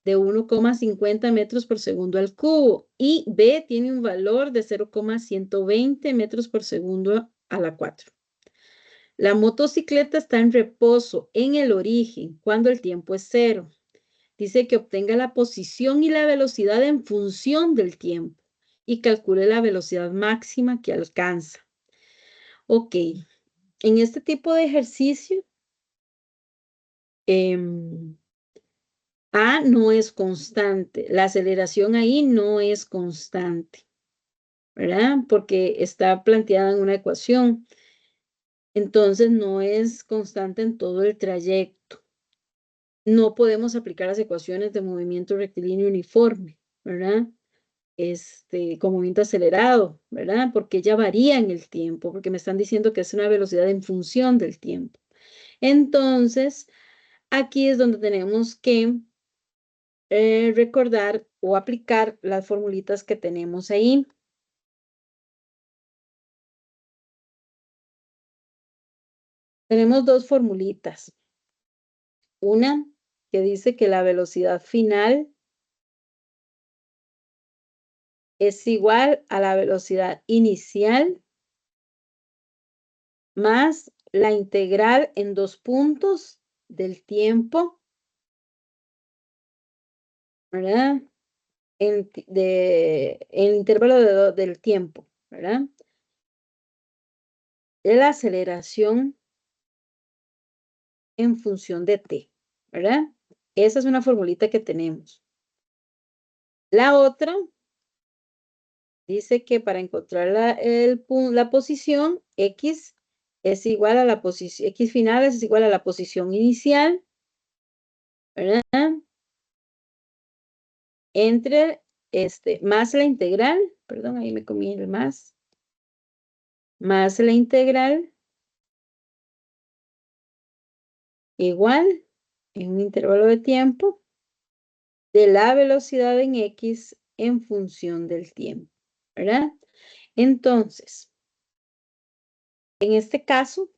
De 1,50 metros por segundo al cubo y b tiene un valor de 0,120 metros por segundo a la 4. La motocicleta está en reposo en el origen cuando el tiempo es 0. Dice que obtenga la posición y la velocidad en función del tiempo y calcule la velocidad máxima que alcanza. Ok, en este tipo de ejercicio, A no es constante, la aceleración ahí no es constante, ¿verdad? Porque está planteada en una ecuación, entonces no es constante en todo el trayecto. No podemos aplicar las ecuaciones de movimiento rectilíneo uniforme, ¿verdad? Con movimiento acelerado, ¿verdad? Porque ya varía en el tiempo, porque me están diciendo que es una velocidad en función del tiempo. Entonces, aquí es donde tenemos que recordar o aplicar las formulitas que tenemos ahí. Tenemos dos formulitas. Una que dice que la velocidad final es igual a la velocidad inicial más la integral en dos puntos del tiempo, ¿verdad? En el intervalo del tiempo, ¿verdad? La aceleración en función de t, ¿verdad? Esa es una formulita que tenemos. La otra dice que para encontrar la posición, x es igual a la posición, x final es igual a la posición inicial, ¿verdad? Entre más la integral, perdón, ahí me comí el más la integral igual en un intervalo de tiempo de la velocidad en x en función del tiempo, ¿verdad? Entonces, en este caso,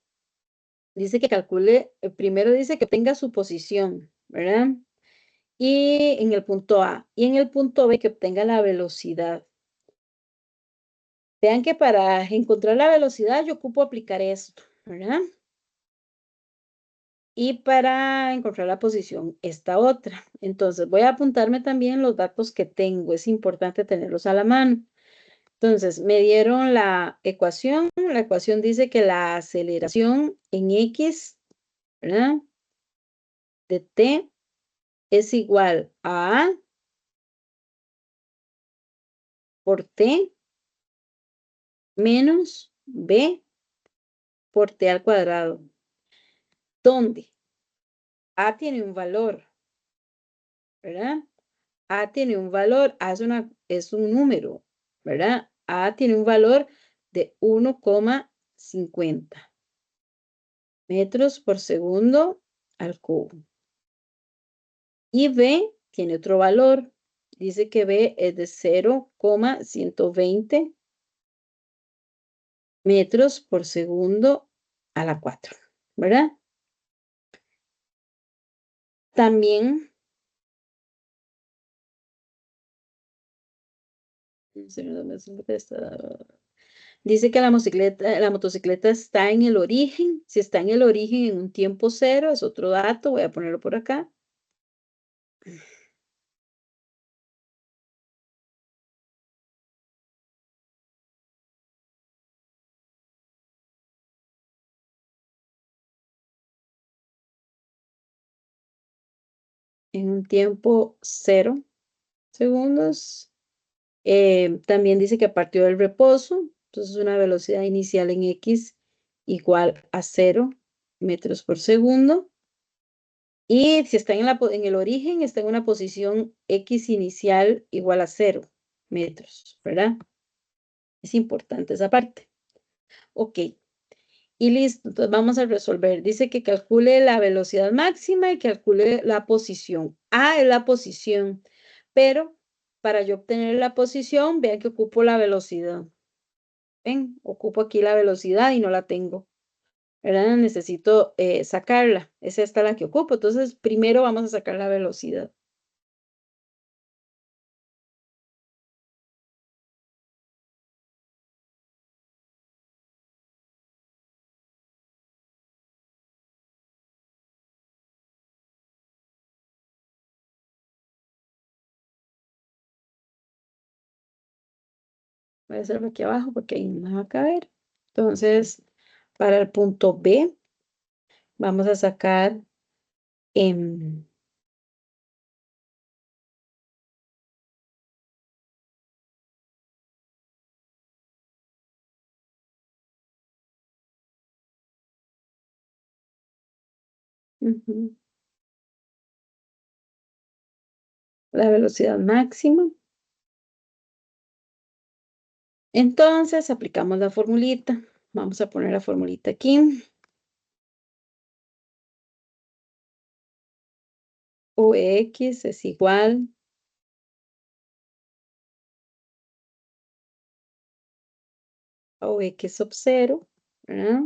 dice que calcule, primero dice que tenga su posición, ¿verdad? Y en el punto A, y en el punto B que obtenga la velocidad. Vean que para encontrar la velocidad yo ocupo aplicar esto, ¿verdad? Y para encontrar la posición, esta otra. Entonces, voy a apuntarme también los datos que tengo. Es importante tenerlos a la mano. Entonces, me dieron la ecuación. La ecuación dice que la aceleración en X, ¿verdad? De T es igual a A por T menos B por T al cuadrado. ¿Dónde? A tiene un valor, ¿verdad? A tiene un valor, A es un número, ¿verdad? A tiene un valor de 1,50 metros por segundo al cubo. Y B tiene otro valor. Dice que B es de 0,120 metros por segundo a la 4, ¿verdad? También dice que la motocicleta está en el origen. Si está en el origen en un tiempo 0, es otro dato. Voy a ponerlo por acá. En un tiempo 0 segundos. También dice que partió del reposo. Entonces, una velocidad inicial en X igual a 0 metros por segundo. Y si está en el origen, está en una posición X inicial igual a 0 metros, ¿verdad? Es importante esa parte. Ok. Y listo, entonces vamos a resolver. Dice que calcule la velocidad máxima y calcule la posición. A es la posición, pero para yo obtener la posición, vean que ocupo la velocidad. ven, ocupo aquí la velocidad y no la tengo, ¿verdad? Necesito sacarla. Es esta la que ocupo. Entonces, primero vamos a sacar la velocidad. Voy a hacerlo aquí abajo porque ahí no me va a caber. Entonces, para el punto B, vamos a sacar en la velocidad máxima. Entonces, aplicamos la formulita. Vamos a poner la formulita aquí. Ux es igual a Ux sub 0, ¿verdad?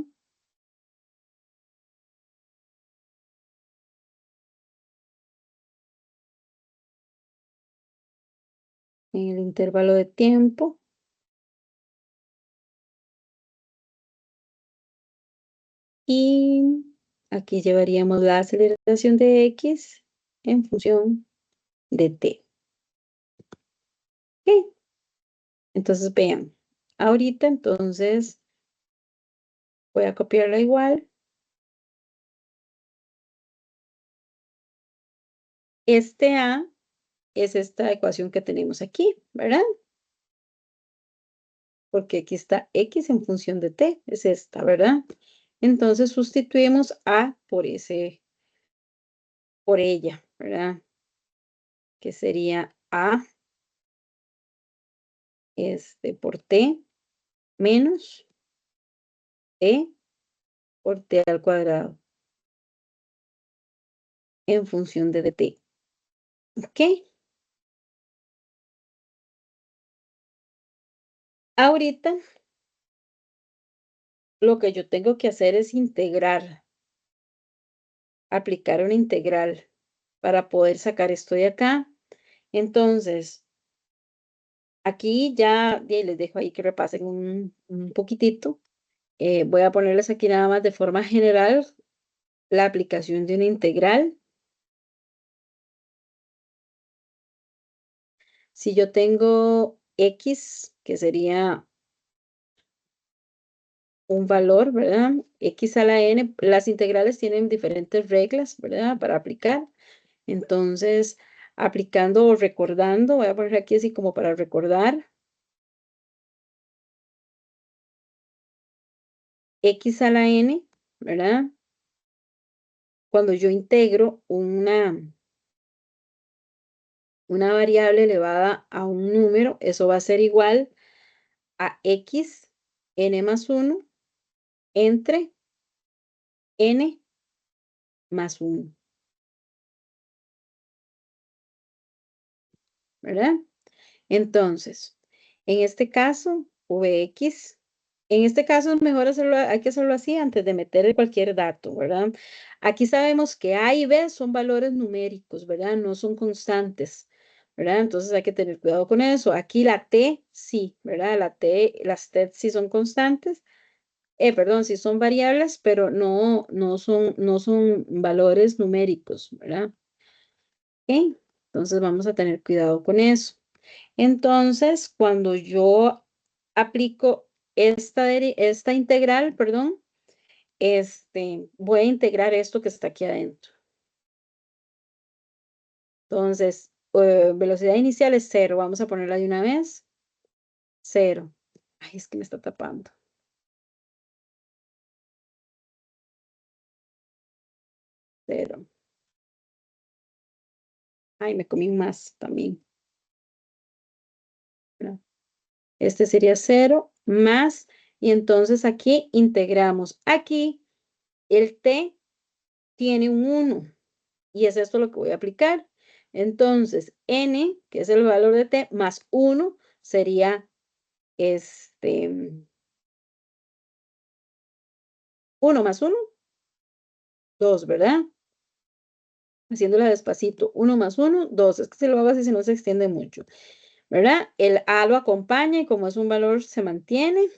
En el intervalo de tiempo. Y aquí llevaríamos la aceleración de X en función de T. ¿Ok? Entonces, vean, ahorita entonces voy a copiarla igual. Este A es esta ecuación que tenemos aquí, ¿verdad? Porque aquí está X en función de T, es esta, ¿verdad? Entonces sustituimos A por ella, ¿verdad? Que sería A por T menos E por T al cuadrado en función de dt. ¿Ok? Ahorita lo que yo tengo que hacer es integrar, aplicar una integral para poder sacar esto de acá. Entonces, aquí ya les dejo ahí que repasen un poquitito. Voy a ponerles aquí nada más de forma general la aplicación de una integral. Si yo tengo X, que sería un valor, ¿verdad? X a la n, las integrales tienen diferentes reglas, ¿verdad? Para aplicar. Entonces, aplicando o recordando, voy a poner aquí así como para recordar, X a la n, ¿verdad? Cuando yo integro una variable elevada a un número, eso va a ser igual a X n más 1 entre n más 1, ¿verdad? Entonces, en este caso, Vx, en este caso es mejor hacerlo, hay que hacerlo así antes de meter cualquier dato, ¿verdad? Aquí sabemos que A y B son valores numéricos, ¿verdad? No son constantes, ¿verdad? Entonces hay que tener cuidado con eso. Aquí la T, sí, ¿verdad? Las T sí son constantes, perdón, sí son variables, pero no son valores numéricos, ¿verdad? ¿Ok? Entonces vamos a tener cuidado con eso. Entonces, cuando yo aplico esta integral, perdón, voy a integrar esto que está aquí adentro. Entonces, velocidad inicial es 0. Vamos a ponerla de una vez. 0. Ay, es que me está tapando. 0. Ay, me comí más también. ¿Verdad? Este sería 0 más, y entonces aquí integramos. Aquí el t tiene un 1. Y es esto lo que voy a aplicar. Entonces, n, que es el valor de t, más 1 sería este, 1 más 1, 2, ¿verdad? Haciéndola despacito. 1 más 1, 2. Es que si lo hago así, si no se extiende mucho, ¿verdad? El A lo acompaña y como es un valor, se mantiene,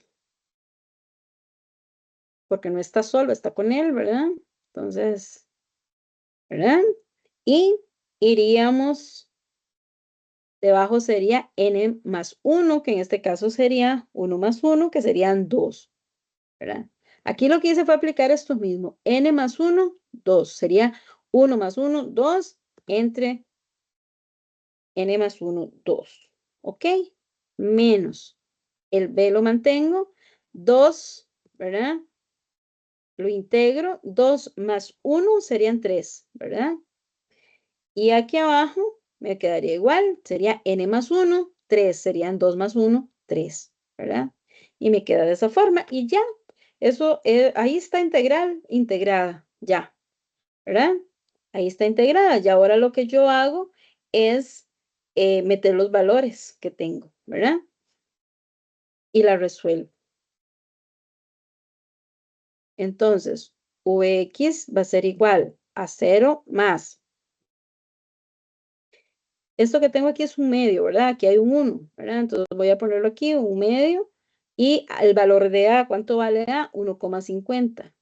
porque no está solo, está con él, ¿verdad? Entonces, ¿verdad? Y iríamos, debajo sería n más 1, que en este caso sería 1 más 1, que serían 2, ¿verdad? Aquí lo que hice fue aplicar esto mismo. N más 1, 2. Sería 1 más 1, 2, entre n más 1, 2. ¿Ok? Menos el b lo mantengo, 2, ¿verdad? Lo integro, 2 más 1 serían 3, ¿verdad? Y aquí abajo me quedaría igual, sería n más 1, 3, serían 2 más 1, 3, ¿verdad? Y me queda de esa forma y ya, eso, ahí está integral, integrada, ya, ¿verdad? Ahí está integrada. Y ahora lo que yo hago es meter los valores que tengo, ¿verdad? Y la resuelvo. Entonces, Vx va a ser igual a 0 más. Esto que tengo aquí es un medio, ¿verdad? Aquí hay un 1, ¿verdad? Entonces voy a ponerlo aquí, un medio. Y el valor de A, ¿cuánto vale A? 1,50.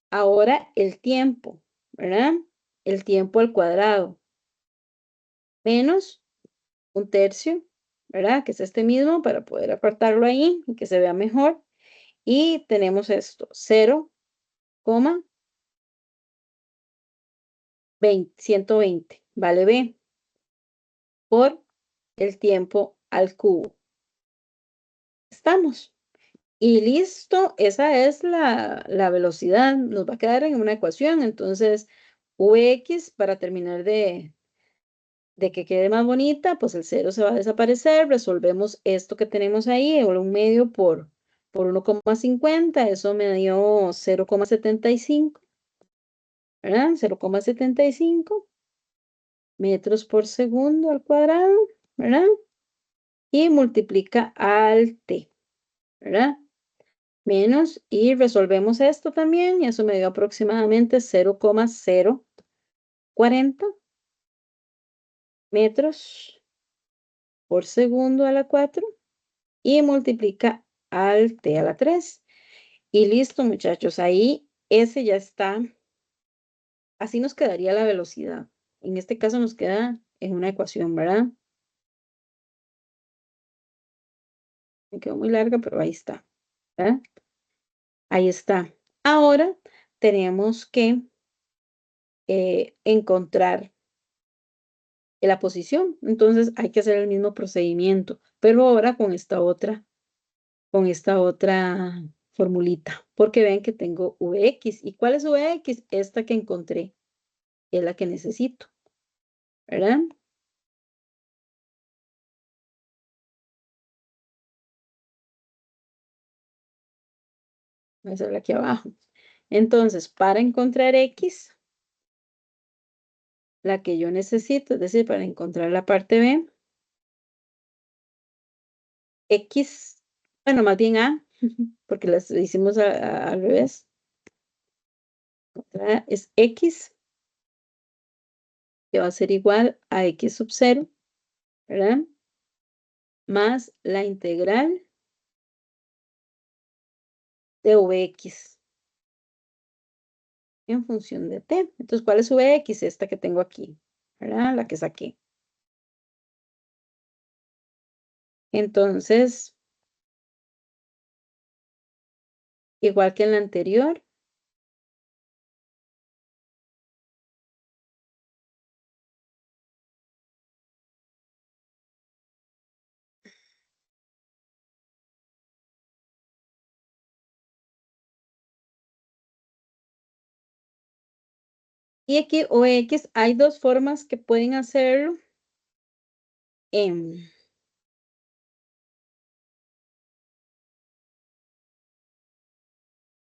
Ahora el tiempo, ¿verdad? El tiempo al cuadrado. Menos un tercio, ¿verdad? Que es este mismo para poder apartarlo ahí y que se vea mejor. Y tenemos esto, 0,120, vale B, por el tiempo al cubo. Estamos. Y listo, esa es la velocidad. Nos va a quedar en una ecuación. Entonces, Vx, para terminar de que quede más bonita, pues el cero se va a desaparecer. Resolvemos esto que tenemos ahí, o un medio por 1,50. Eso me dio 0,75, ¿verdad? 0,75 metros por segundo al cuadrado, ¿verdad? Y multiplica al t, ¿verdad? Menos, y resolvemos esto también, y eso me dio aproximadamente 0,040 metros por segundo a la 4 y multiplica al t a la 3. Y listo, muchachos, ahí ese ya está. Así nos quedaría la velocidad. En este caso nos queda en una ecuación, ¿verdad? Me quedó muy larga, pero ahí está, ¿verdad? Ahí está. Ahora tenemos que encontrar la posición. Entonces hay que hacer el mismo procedimiento, pero ahora con esta otra formulita, porque ven que tengo Vx. ¿Y cuál es Vx? Esta que encontré es la que necesito, ¿verdad? Voy a hacerla aquí abajo. Entonces, para encontrar X, la que yo necesito, es decir, para encontrar la parte B, X, bueno, más bien A, porque las hicimos al revés. Es X, que va a ser igual a X sub 0, ¿verdad? Más la integral de Vx en función de t. Entonces, ¿cuál es Vx? Esta que tengo aquí, ¿verdad? La que saqué. Entonces, igual que en la anterior, y aquí Vx, hay dos formas que pueden hacerlo. Em,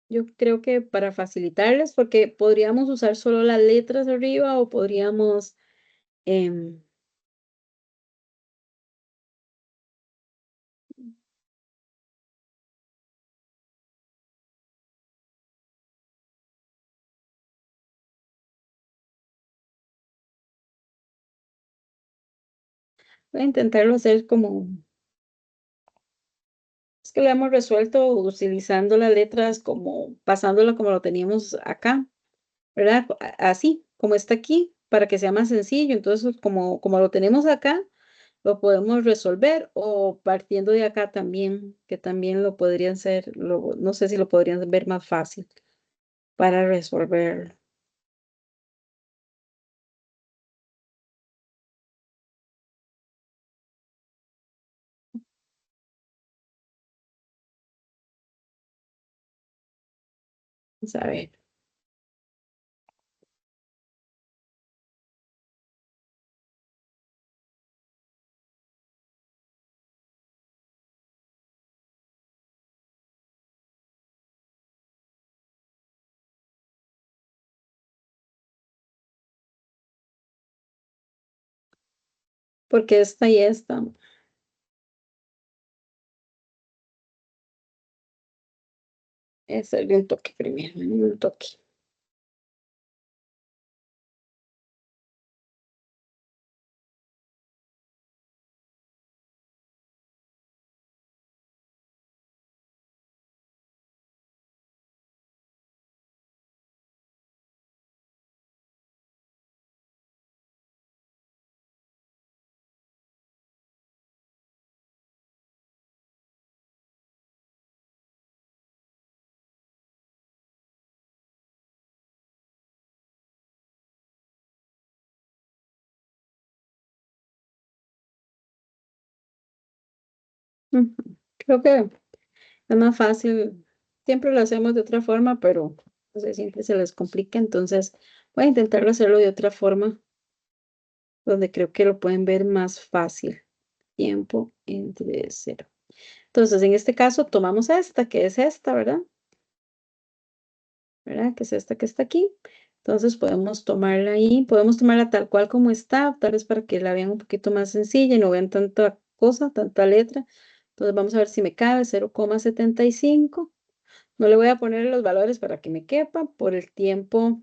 yo creo que para facilitarles, porque podríamos usar solo las letras arriba o podríamos em, Voy a intentarlo hacer como, es que lo hemos resuelto utilizando las letras como, pasándolo como lo teníamos acá, ¿verdad? Así, como está aquí, para que sea más sencillo. Entonces, como lo tenemos acá, lo podemos resolver o partiendo de acá también, que también lo podrían ser, no sé si lo podrían ver más fácil para resolverlo. Vamos a ver. Porque esta y esta. Es un toque primero, un toque. Ujú. Creo que es más fácil. Siempre lo hacemos de otra forma, pero no sé, siempre se les complica. Entonces, voy a intentarlo hacerlo de otra forma, donde creo que lo pueden ver más fácil. Tiempo entre cero. Entonces, en este caso, tomamos esta, que es esta, ¿verdad? ¿Verdad? Que es esta que está aquí. Entonces, podemos tomarla ahí, podemos tomarla tal cual como está, tal vez para que la vean un poquito más sencilla y no vean tanta cosa, tanta letra. Entonces, vamos a ver si me cabe 0,75. No le voy a poner los valores para que me quepa por el tiempo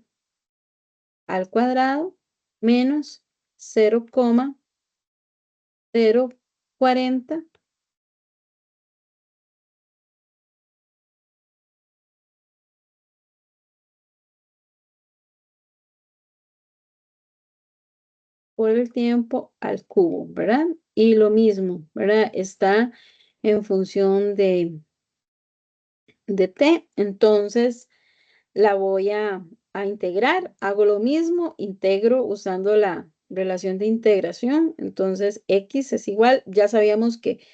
al cuadrado menos 0,040 por el tiempo al cubo, ¿verdad? Y lo mismo, ¿verdad? Está en función de t, entonces la voy a integrar. Hago lo mismo, integro usando la relación de integración. Entonces, x es igual, ya sabíamos que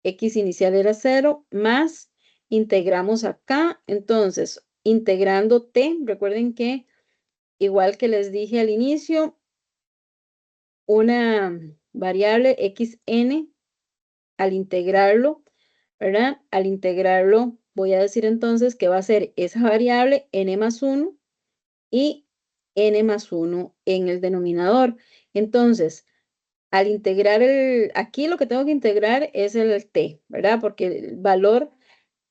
x inicial era 0, más integramos acá. Entonces, integrando t, recuerden que igual que les dije al inicio, una variable xn al integrarlo, ¿verdad? Al integrarlo, voy a decir entonces que va a ser esa variable n más 1 y n más 1 en el denominador. Entonces, al integrar aquí lo que tengo que integrar es el t, ¿verdad? Porque el valor,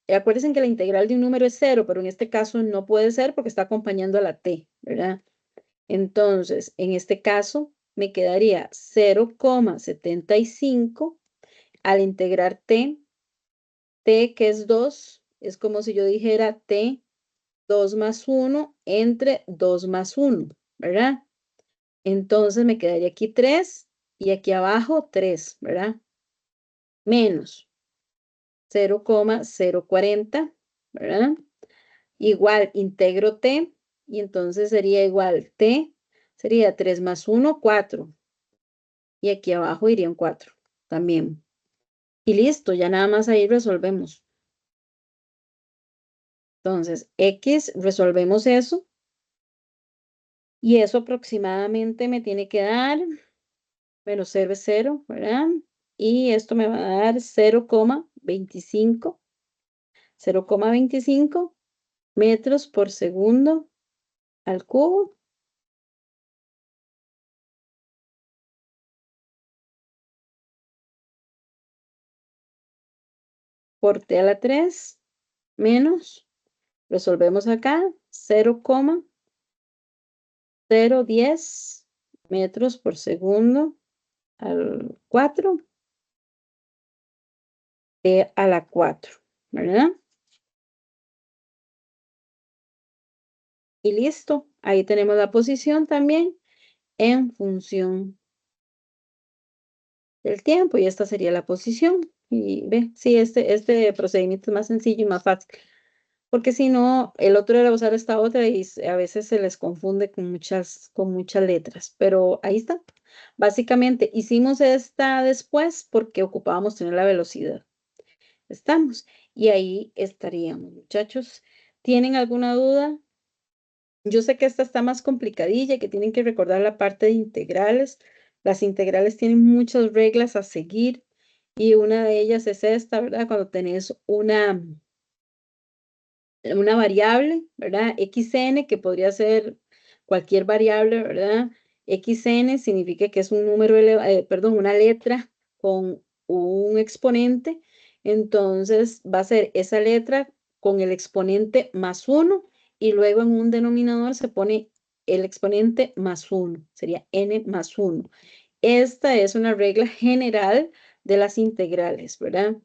acuérdense que la integral de un número es 0, pero en este caso no puede ser porque está acompañando a la t, ¿verdad? Entonces, en este caso, me quedaría 0,75 al integrar t, que es 2, es como si yo dijera t 2 más 1 entre 2 más 1, ¿verdad? Entonces me quedaría aquí 3 y aquí abajo 3, ¿verdad? Menos 0,040, ¿verdad? Igual integro t y entonces sería igual t, sería 3 más 1, 4. Y aquí abajo iría un 4 también. Y listo, ya nada más ahí resolvemos. Entonces, x, resolvemos eso. Y eso aproximadamente me tiene que dar, menos 0 es 0, ¿verdad? Y esto me va a dar 0,25, 0,25 metros por segundo al cubo por t a la 3 menos, resolvemos acá, 0,010 metros por segundo al 4, T a la 4, ¿verdad? Y listo, ahí tenemos la posición también en función del tiempo y esta sería la posición. Y ve, sí, este procedimiento es más sencillo y más fácil, porque si no, el otro era usar esta otra y a veces se les confunde con muchas letras, pero ahí está. Básicamente hicimos esta después porque ocupábamos tener la velocidad. Estamos. Y ahí estaríamos, muchachos. ¿Tienen alguna duda? Yo sé que esta está más complicadilla, que tienen que recordar la parte de integrales. Las integrales tienen muchas reglas a seguir y una de ellas es esta, ¿verdad? Cuando tenés una variable, ¿verdad? XN, que podría ser cualquier variable, ¿verdad? XN significa que es un número, perdón, una letra con un exponente. Entonces va a ser esa letra con el exponente más uno y luego en un denominador se pone el exponente más uno. Sería n más uno. Esta es una regla general de las integrales, ¿verdad?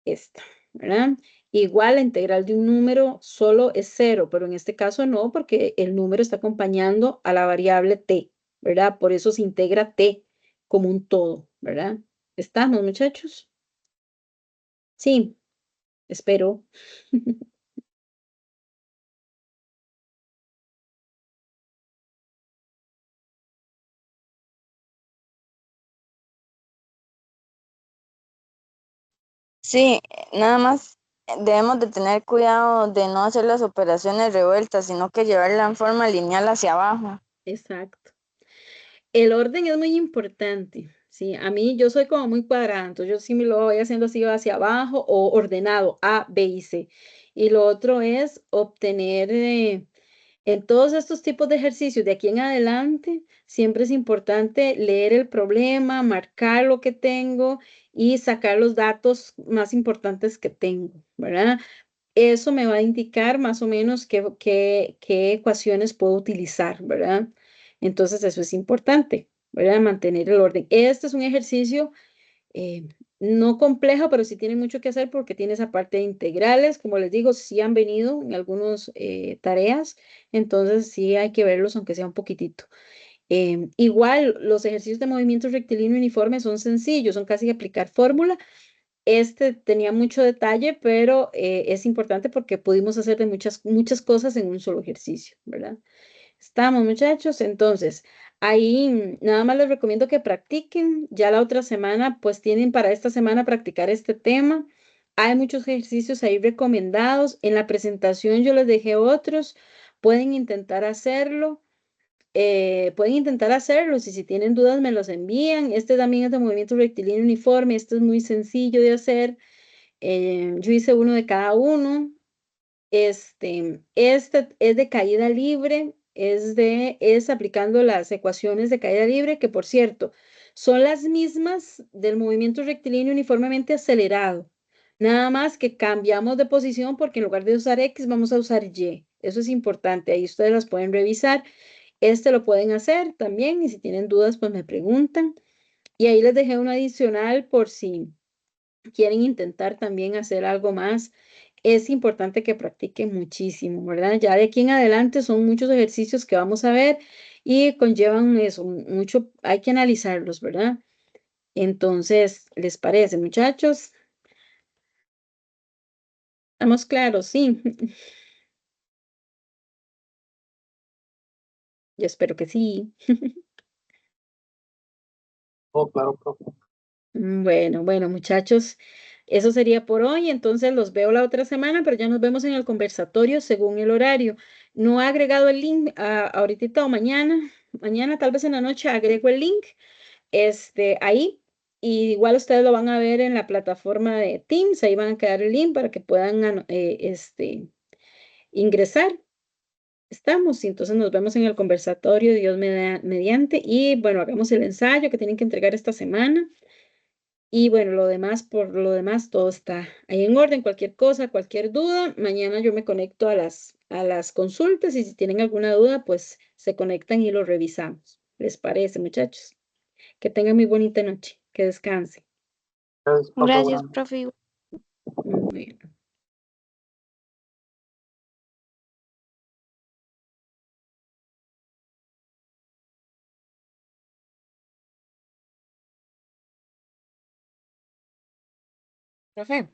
Esta, ¿verdad? Igual la integral de un número solo es cero, pero en este caso no, porque el número está acompañando a la variable t, ¿verdad? Por eso se integra t como un todo, ¿verdad? ¿Estamos, muchachos? Sí, espero. Sí, nada más debemos de tener cuidado de no hacer las operaciones revueltas, sino que llevarla en forma lineal hacia abajo. Exacto. El orden es muy importante, ¿sí? A mí yo soy como muy cuadrada, entonces yo sí me lo voy haciendo así hacia abajo o ordenado, A, B y C. Y lo otro es obtener, en todos estos tipos de ejercicios de aquí en adelante, siempre es importante leer el problema, marcar lo que tengo y sacar los datos más importantes que tengo, ¿verdad? Eso me va a indicar más o menos qué ecuaciones puedo utilizar, ¿verdad? Entonces eso es importante, ¿verdad? Mantener el orden. Este es un ejercicio eh, no complejo, pero sí tiene mucho que hacer porque tiene esa parte de integrales, como les digo, sí han venido en algunas tareas, entonces sí hay que verlos aunque sea un poquitito. Igual los ejercicios de movimiento rectilíneo uniforme son sencillos, son casi aplicar fórmula. Este tenía mucho detalle, pero es importante porque pudimos hacer de muchas cosas en un solo ejercicio, ¿verdad? Estamos, muchachos. Entonces, ahí nada más les recomiendo que practiquen. Ya la otra semana, pues tienen para esta semana practicar este tema. Hay muchos ejercicios ahí recomendados. En la presentación yo les dejé otros. Pueden intentar hacerlo. Pueden intentar hacerlos y si tienen dudas me los envían. Este también es de movimiento rectilíneo uniforme. Este es muy sencillo de hacer. Yo hice uno de cada uno. Este es de caída libre, es aplicando las ecuaciones de caída libre, que por cierto, son las mismas del movimiento rectilíneo uniformemente acelerado. Nada más que cambiamos de posición porque en lugar de usar X vamos a usar Y. Eso es importante, ahí ustedes las pueden revisar. Este lo pueden hacer también y si tienen dudas pues me preguntan. Y ahí les dejé un adicional por si quieren intentar también hacer algo más, es importante que practiquen muchísimo, ¿verdad? Ya de aquí en adelante son muchos ejercicios que vamos a ver y conllevan eso, mucho, hay que analizarlos, ¿verdad? Entonces, ¿les parece, muchachos? ¿Estamos claros? Sí, yo espero que sí. Oh, claro, profe. Bueno, muchachos, eso sería por hoy. Entonces los veo la otra semana, pero ya nos vemos en el conversatorio según el horario. No he agregado el link ahorita o mañana. Mañana, tal vez en la noche, agrego el link ahí. Y igual ustedes lo van a ver en la plataforma de Teams. Ahí van a quedar el link para que puedan ingresar. Estamos, y entonces nos vemos en el conversatorio, Dios mediante. Y bueno, hagamos el ensayo que tienen que entregar esta semana. Y bueno, lo demás, por lo demás, todo está ahí en orden. Cualquier cosa, cualquier duda, mañana yo me conecto a las consultas y si tienen alguna duda, pues se conectan y lo revisamos. ¿Les parece, muchachos? Que tenga muy bonita noche, que descanse. Gracias, profe, Gracias, buenas profe. Muy bien. Profe,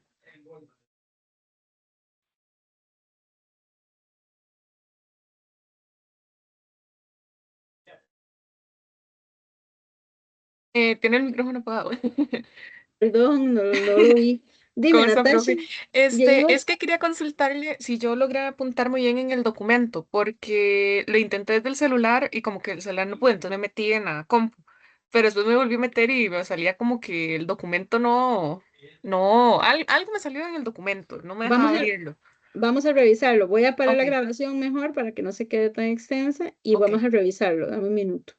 tiene el micrófono apagado. Perdón, no lo vi. Dime, ¿Cómo está, Natasha, profe? ya llegó. Es que quería consultarle si yo logré apuntar muy bien en el documento, porque lo intenté desde el celular y como que el celular no pude, entonces me metí en la compu. Pero después me volví a meter y me salía como que el documento algo me salió en el documento, no me dejaba Vamos a, abrirlo. vamos a revisarlo. Voy a parar Ok, la grabación mejor para que no se quede tan extensa y ok. vamos a revisarlo. Dame un minuto.